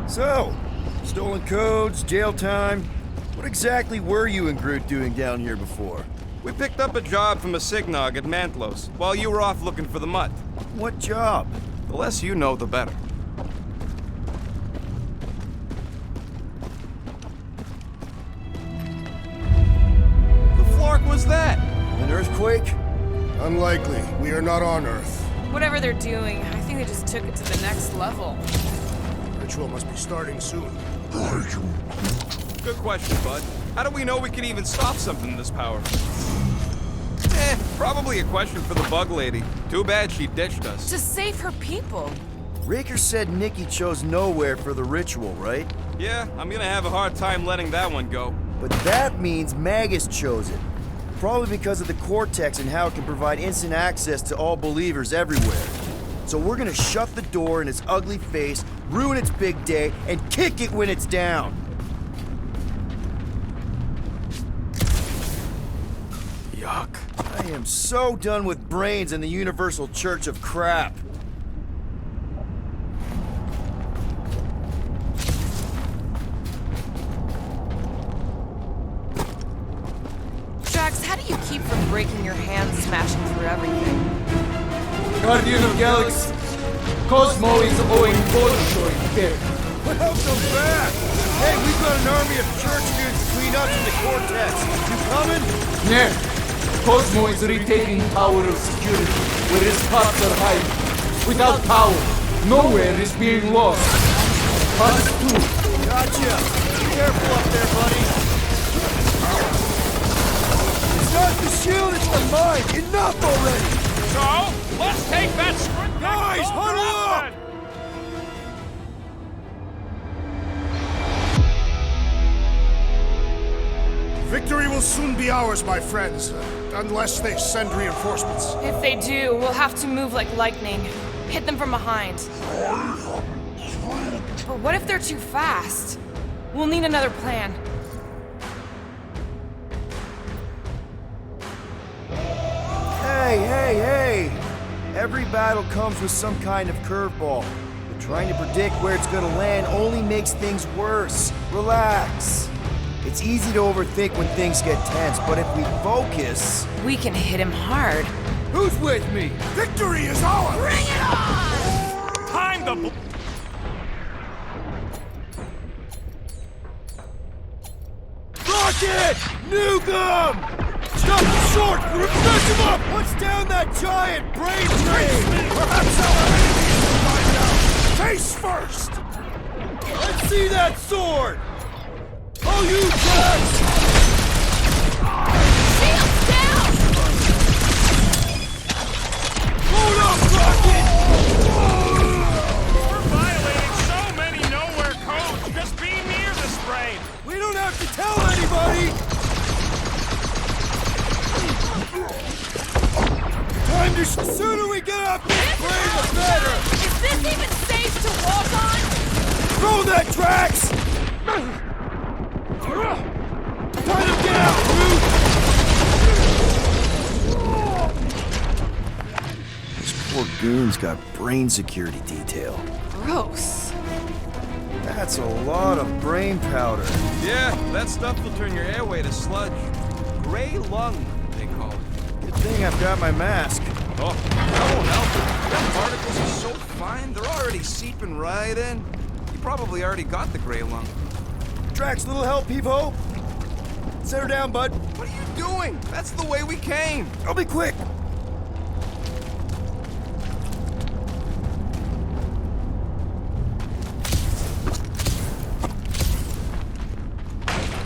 So, stolen codes, jail time. What exactly were you and Groot doing down here before? We picked up a job from a Signog at Mantlos, while you were off looking for the mutt. What job? The less you know, the better. The flark was that? An earthquake? Unlikely. We are not on Earth. Whatever they're doing, I think they just took it to the next level. Ritual must be starting soon. Good question, bud. How do we know we can even stop something this powerful? Probably a question for the bug lady. Too bad she ditched us. To save her people. Raker said Nikki chose Knowhere for the ritual, right? Yeah, I'm gonna have a hard time letting that one go. But that means Magus chose it. Probably because of the Cortex and how it can provide instant access to all believers everywhere. So we're gonna shut the door in its ugly face, ruin its big day, and kick it when it's down. Yuck. I am so done with brains and the Universal Church of Crap. Drax, how do you keep from breaking your hands smashing through everything? Guardian of Galaxy, Cosmo is owing Bolshoi debt. What help them back? Hey, we've got an army of church dudes to clean up in the Cortex. You coming? Yeah. Cosmo is retaking power of security, where his cops are hiding. Without power, Knowhere is being lost. Us too. Gotcha. Be careful up there, buddy. It's not the shield, it's the mind. Enough already. So, let's take that script. Guys, huddle up! Victory will soon be ours, my friends. Unless they send reinforcements. If they do, we'll have to move like lightning. Hit them from behind. But what if they're too fast? We'll need another plan. Hey! Every battle comes with some kind of curveball. But trying to predict where it's gonna land only makes things worse. Relax. It's easy to overthink when things get tense, but if we focus... We can hit him hard. Who's with me? Victory is ours! Bring it on! Time to... Rocket! Nukem! Stop the short! Smash him up! What's down that giant brain drain? Perhaps our enemy is to find out! Face first! Let's see that sword! Oh, you guys! Shields down! Hold up, Rocket! We're violating so many Knowhere codes just being near this brain. We don't have to tell anybody! Time to... The sooner we get off this brain, the better! Is this even safe to walk on? Throw that, Drax! Try to get out, Groot! This poor goon's got brain security detail. Gross. That's a lot of brain powder. Yeah, that stuff will turn your airway to sludge. Gray lung, they call it. Good thing I've got my mask. Oh, that won't help it. Them particles are so fine, they're already seeping right in. You probably already got the gray lung. Drax, little help, Peepo? Set her down, bud. What are you doing? That's the way we came. I'll be quick.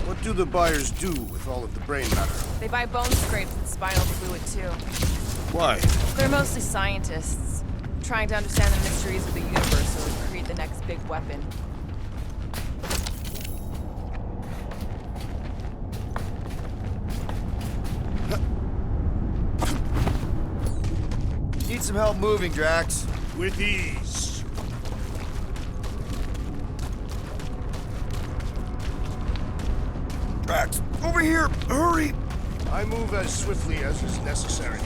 What do the buyers do with all of the brain matter? They buy bone scrapes and spinal fluid, too. Why? They're mostly scientists, trying to understand the mysteries of the universe so we create the next big weapon. some help moving, Drax. With ease. Drax, over here! Hurry! I move as swiftly as is necessary.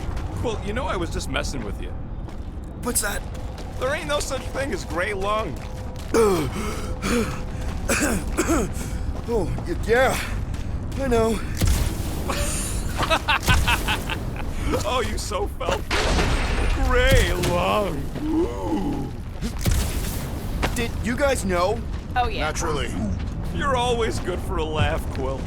Well, you know I was just messing with you. What's that? There ain't no such thing as gray lung. Oh, yeah. I know. Oh, you so felt it. Gray lung. Ooh. Did you guys know? Oh, yeah. Naturally. You're always good for a laugh, Quill.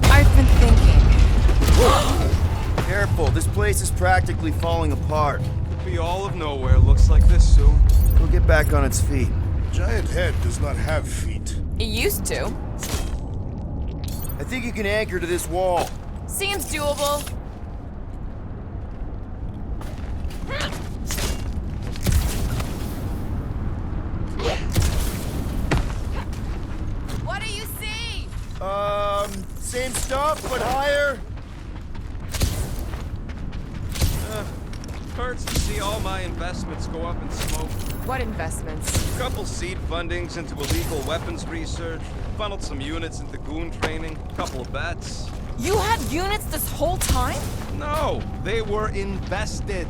I've been thinking. Careful, this place is practically falling apart. Be all of nowhere looks like this soon. It'll get back on its feet. Giant head does not have feet. It used to. I think you can anchor to this wall. Seems doable. What do you see? Same stuff, but higher. Hurts to see all my investments go up in smoke. What investments? Couple seed fundings into illegal weapons research, funneled some units into goon training, couple of bets. You had units this whole time? No, they were invested.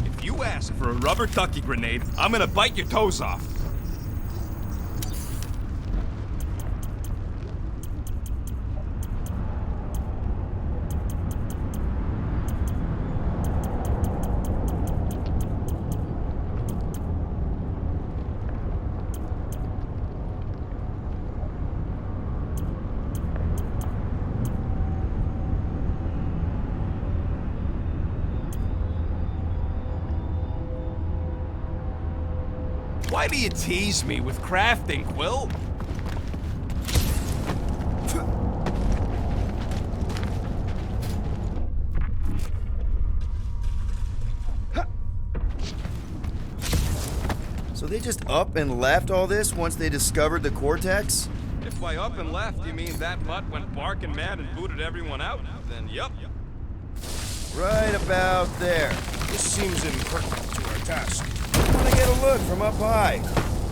If you ask for a rubber ducky grenade, I'm gonna bite your toes off. Why do you tease me with crafting, Quill? So they just up and left all this once they discovered the Cortex? If by up and left you mean that mutt went barking mad and booted everyone out, then yup. Right about there. This seems impertinent to our task. I want to get a look from up high.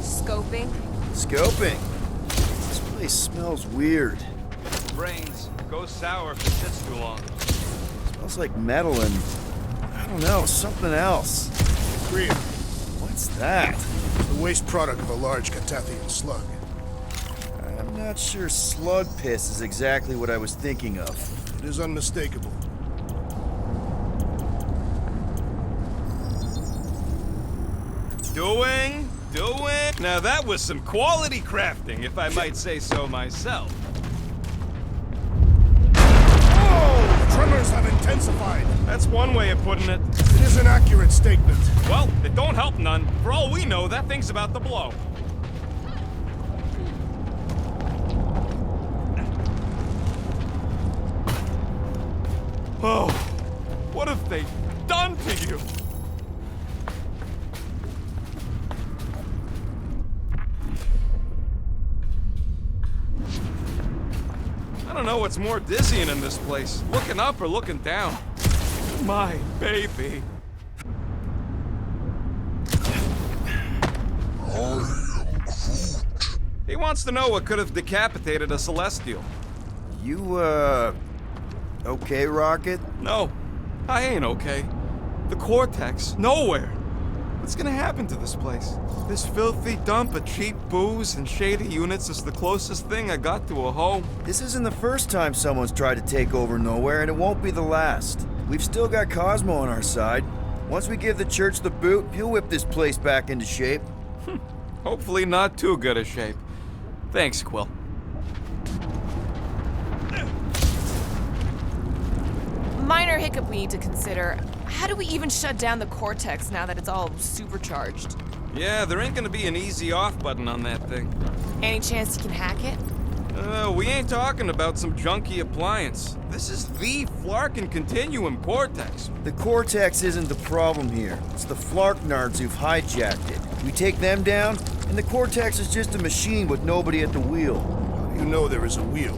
Scoping? Scoping. This place smells weird. Brains go sour if it sits too long. Smells like metal and, I don't know, something else. Kriya, What's that? the waste product of a large Catathian slug. I'm not sure slug piss is exactly what I was thinking of. It is unmistakable. Doing. Now that was some quality crafting, if I might say so myself. Oh! Tremors have intensified. That's one way of putting it. It is an accurate statement. Well, it don't help none. For all we know, that thing's about to blow. Oh, what have they done to you? I don't know what's more dizzying in this place, looking up or looking down. My baby. He wants to know what could have decapitated a Celestial. You, okay, Rocket? No, I ain't okay. The Cortex, Knowhere. What's gonna happen to this place? This filthy dump of cheap booze and shady units is the closest thing I got to a home. This isn't the first time someone's tried to take over Knowhere, and it won't be the last. We've still got Cosmo on our side. Once we give the church the boot, he'll whip this place back into shape. Hopefully not too good a shape. Thanks, Quill. Minor hiccup we need to consider. How do we even shut down the Cortex now that it's all supercharged? Yeah, there ain't gonna be an easy off button on that thing. Any chance you can hack it? We ain't talking about some junky appliance. This is the Flarkin Continuum Cortex. The Cortex isn't the problem here. It's the Flarknards who've hijacked it. We take them down, and the Cortex is just a machine with nobody at the wheel. How do you know there is a wheel?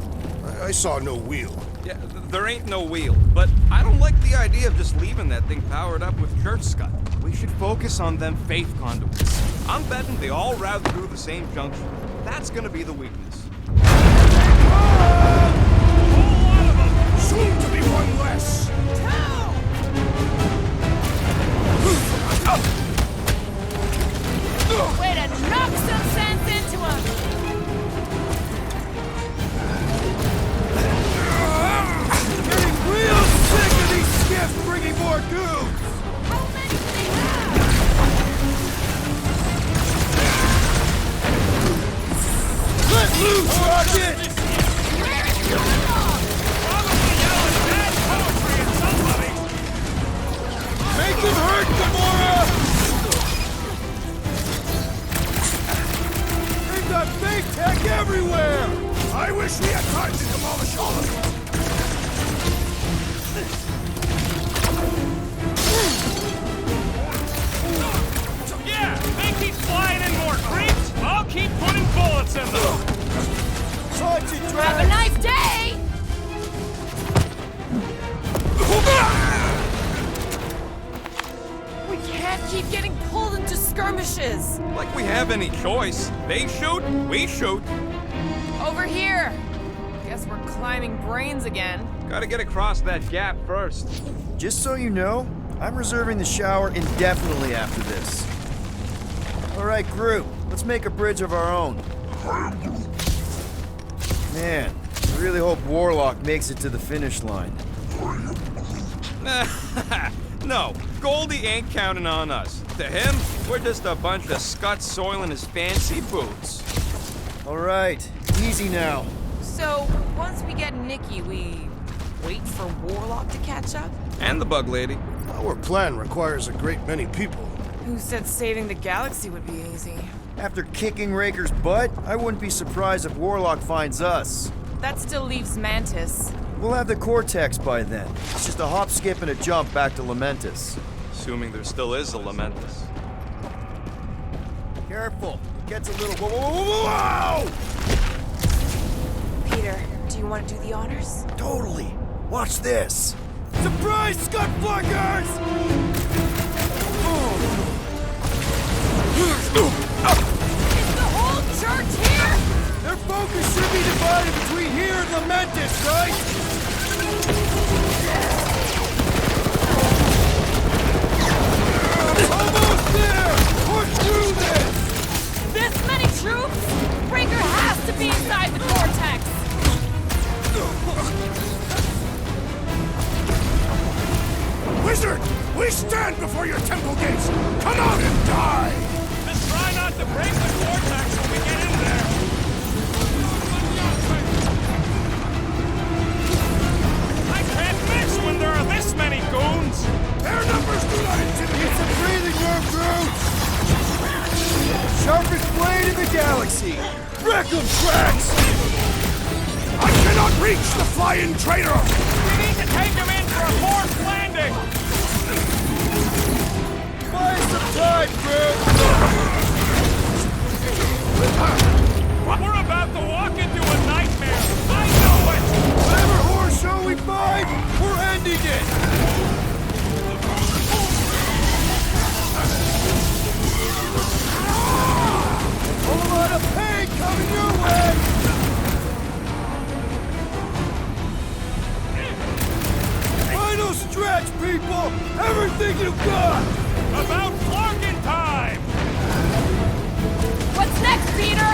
I saw no wheel. Yeah, there ain't no wheel, but I don't like the idea of just leaving that thing powered up with church scud. We should focus on them faith conduits. I'm betting they all route through the same junction. That's gonna be the weakness. Soon to be one less. Way to knock some sense into him! Getting real sick of these skiffs bringing more goons! How many do they have? Let loose, Rocket! Where is Warlock? Probably yelling bad poetry at somebody. Make them hurt, Gamora! They've got fake tech everywhere! I wish we had time to demolish all of them. Yeah, they keep flying in more creeps. I'll keep putting bullets in them. Punch it, Have a nice day! We can't keep getting pulled into skirmishes. Like we have any choice. They shoot, we shoot. Over here. Guess we're climbing brains again. Gotta get across that gap first. Just so you know, I'm reserving the shower indefinitely after this. All right, group, let's make a bridge of our own. Man, I really hope Warlock makes it to the finish line. No, Goldie ain't counting on us. To him, we're just a bunch of scuts soiling his fancy boots. All right, easy now. So, once we get Nikki, we wait for Warlock to catch up? And the bug lady. Our plan requires a great many people. Who said saving the galaxy would be easy? After kicking Raker's butt, I wouldn't be surprised if Warlock finds us. That still leaves Mantis. We'll have the Cortex by then. It's just a hop, skip, and a jump back to Lamentus. Assuming there still is a Lamentus. Careful, it gets a little... Whoa! Peter, do you want to do the honors? Totally. Watch this. Surprise, Scud Fluggers! Is the whole church here? Their focus should be divided between here and Lamentus, right? Almost there! Push through this! This many troops? Breaker has to be inside the Cortex! Wizard, we stand before your temple gates. Come out and die! Just try not to break the vortex when we get in there. I can't mix when there are this many goons. Their numbers do not intimidate. It's a breathing room, Groot! Sharpest blade in the galaxy! Wreck 'em, Tracks! I cannot reach the flying traitor! We need to take him in for a forced landing. Buy some time, Groot! We're about to walk into a nightmare. I know it. Whatever horror show we find, we're ending it! A whole lot of pain coming your way! Final stretch, people! Everything you've got! About Flarkin time. What's next, Peter?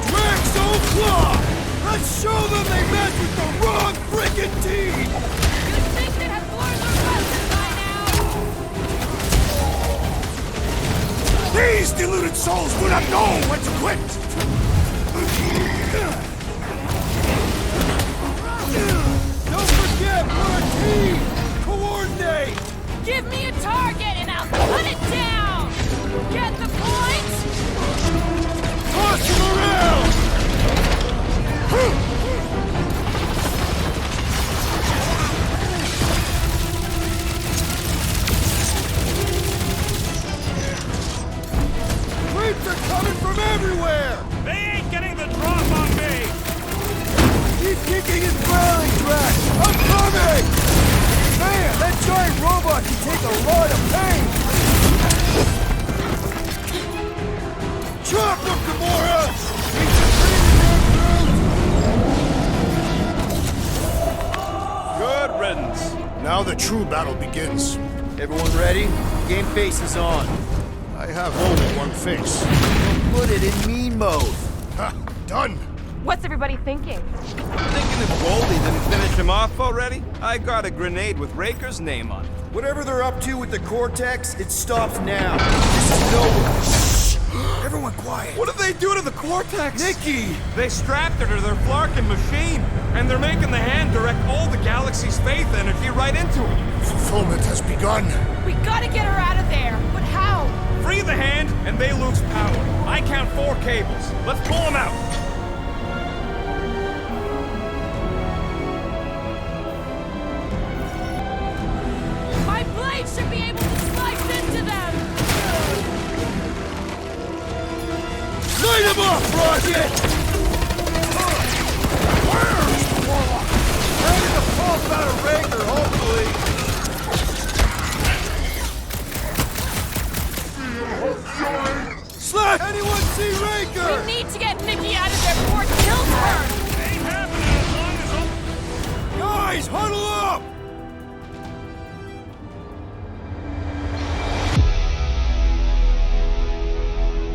Drax O'Clock! Let's show them they met with the wrong frickin' team! You'd think they'd have learned their lesson by now! These deluded souls do not know when to quit! Don't forget, we're a team! Coordinate! Give me a target and I'll cut it down! Get the point? Toss him around! Creeps are coming from everywhere! They ain't getting the drop on me! Keep kicking his rally track! I'm coming! Man, that giant robot can take a lot of pain! Chop them, Gamora! Good riddance. Now the true battle begins. Everyone ready? Game face is on. I have only one face. Put it in mean mode. Ha! Done! What's everybody thinking? Thinking if Goldie didn't finish him off already? I got a grenade with Raker's name on it. Whatever they're up to with the Cortex, it stops now. This is Knowhere. Shh! Everyone quiet. What did they do to the Cortex? Nikki! They strapped her to their Flarkin machine, and they're making the hand direct all the galaxy's faith energy right into it. Fulfillment has begun. We gotta get her out of there, but how? Free the hand, and they lose power. I count 4 cables. Let's pull them out. My blade should be able to slice into them! Light him up, Rocket! Where's the warlock? Ready to pulse out of Raker, hopefully. Slash! Anyone see Raker? We need to get Nikki out of there before it kills her! Ain't happening as long as Guys, huddle up!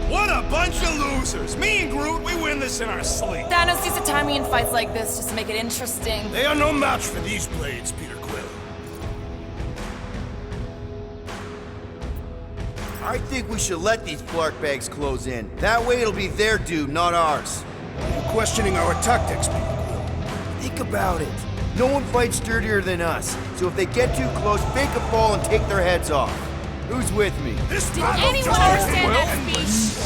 What a bunch of losers! Me and Groot, we win this in our sleep. Thanos used to time me in fights like this just to make it interesting. They are no match for these blades, Peter Quill. I think we should let these Clark bags close in. That way it'll be their due, not ours. You're questioning our tactics, Peter Quill. Think about it. No one fights dirtier than us, so if they get too close, fake a fall and take their heads off. Who's with me? This Did battle anyone just understand that ended. speech?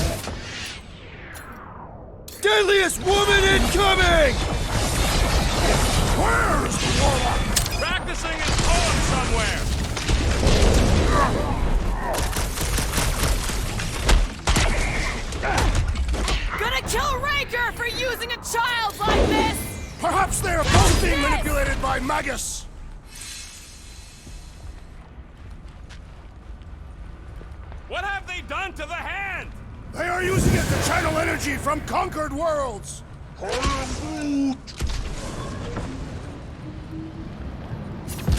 Deadliest woman incoming! Where is the warlock? Practicing his poem somewhere. Gonna kill Raker for using a child like this! Perhaps they are both being Yes! manipulated by Magus. What have they done to the hand? They are using it to channel energy from conquered worlds.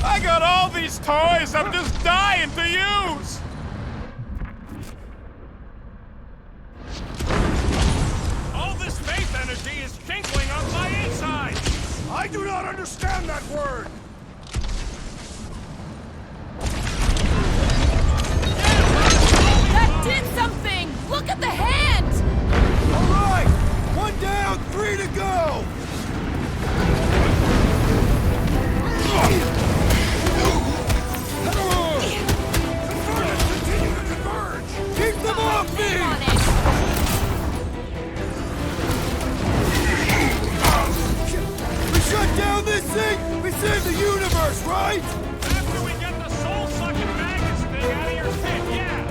I got all these toys I'm just dying to use! All this faith energy is tinkling on my inside! I do not understand that word. That did something! Look at the hand! All right! One down, 3 to go! Continue to converge. Keep them off me! Name on it! We shut down this thing, we save the universe, right? After we get the soul-sucking Magus thing out of your pit, yeah!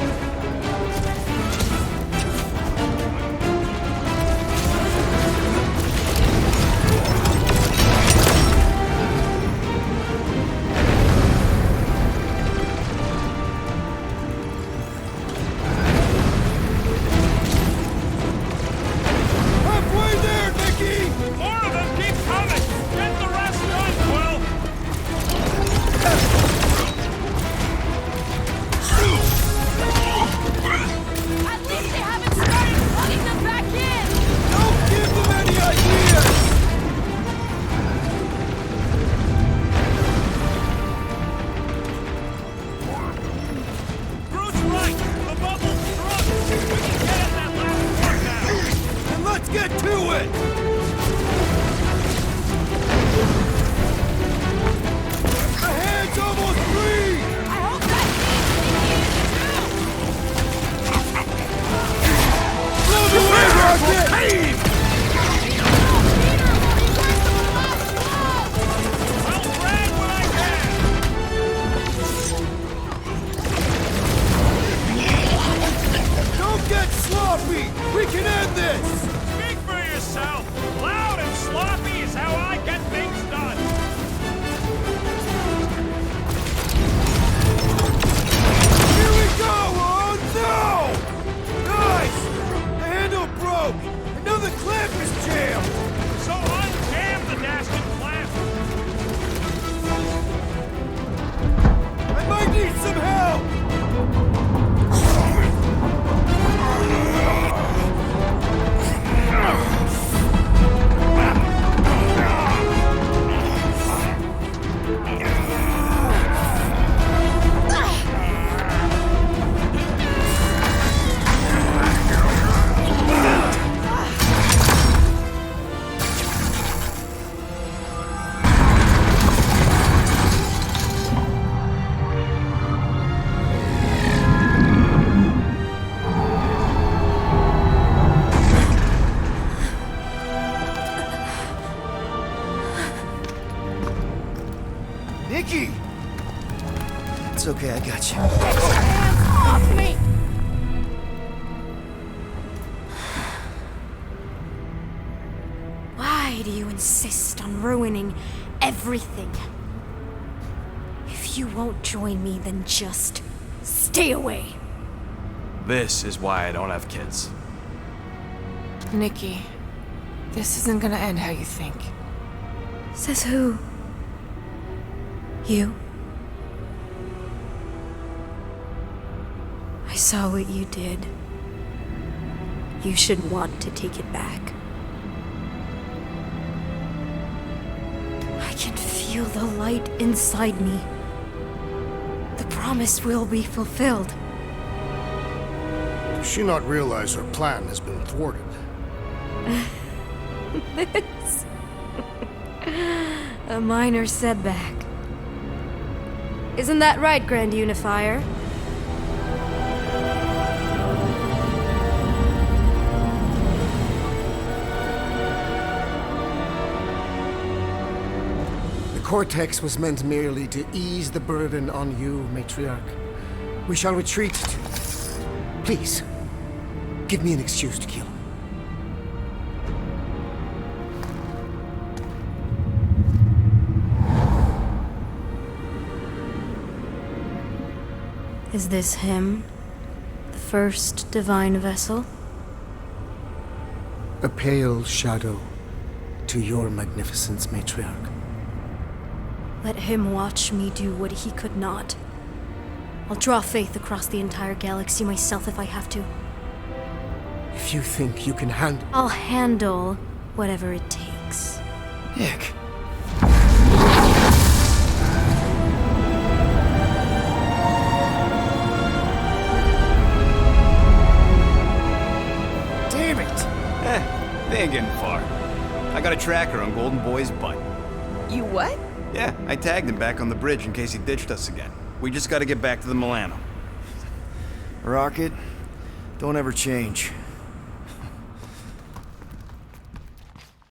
Halfway there, Nikki! More of them keep coming! Get the rest done, Quill! Nikki! It's okay, I got you. Hands off me! Why do you insist on ruining everything? If you won't join me, then just stay away. This is why I don't have kids. Nikki, this isn't gonna end how you think. Says who? You? I saw what you did. You should want to take it back. I can feel the light inside me. The promise will be fulfilled. Does she not realize her plan has been thwarted? This. A minor setback. Isn't that right, Grand Unifier? The Cortex was meant merely to ease the burden on you, Matriarch. We shall retreat to... Please, give me an excuse to kill him. Is this him? The first divine vessel? A pale shadow to your magnificence, Matriarch. Let him watch me do what he could not. I'll draw faith across the entire galaxy myself if I have to. If you think you can handle... I'll handle whatever it takes. Nick. Damn it! They ain't getting far. I got a tracker on Golden Boy's butt. You what? Yeah, I tagged him back on the bridge in case he ditched us again. We just gotta get back to the Milano. Rocket, don't ever change.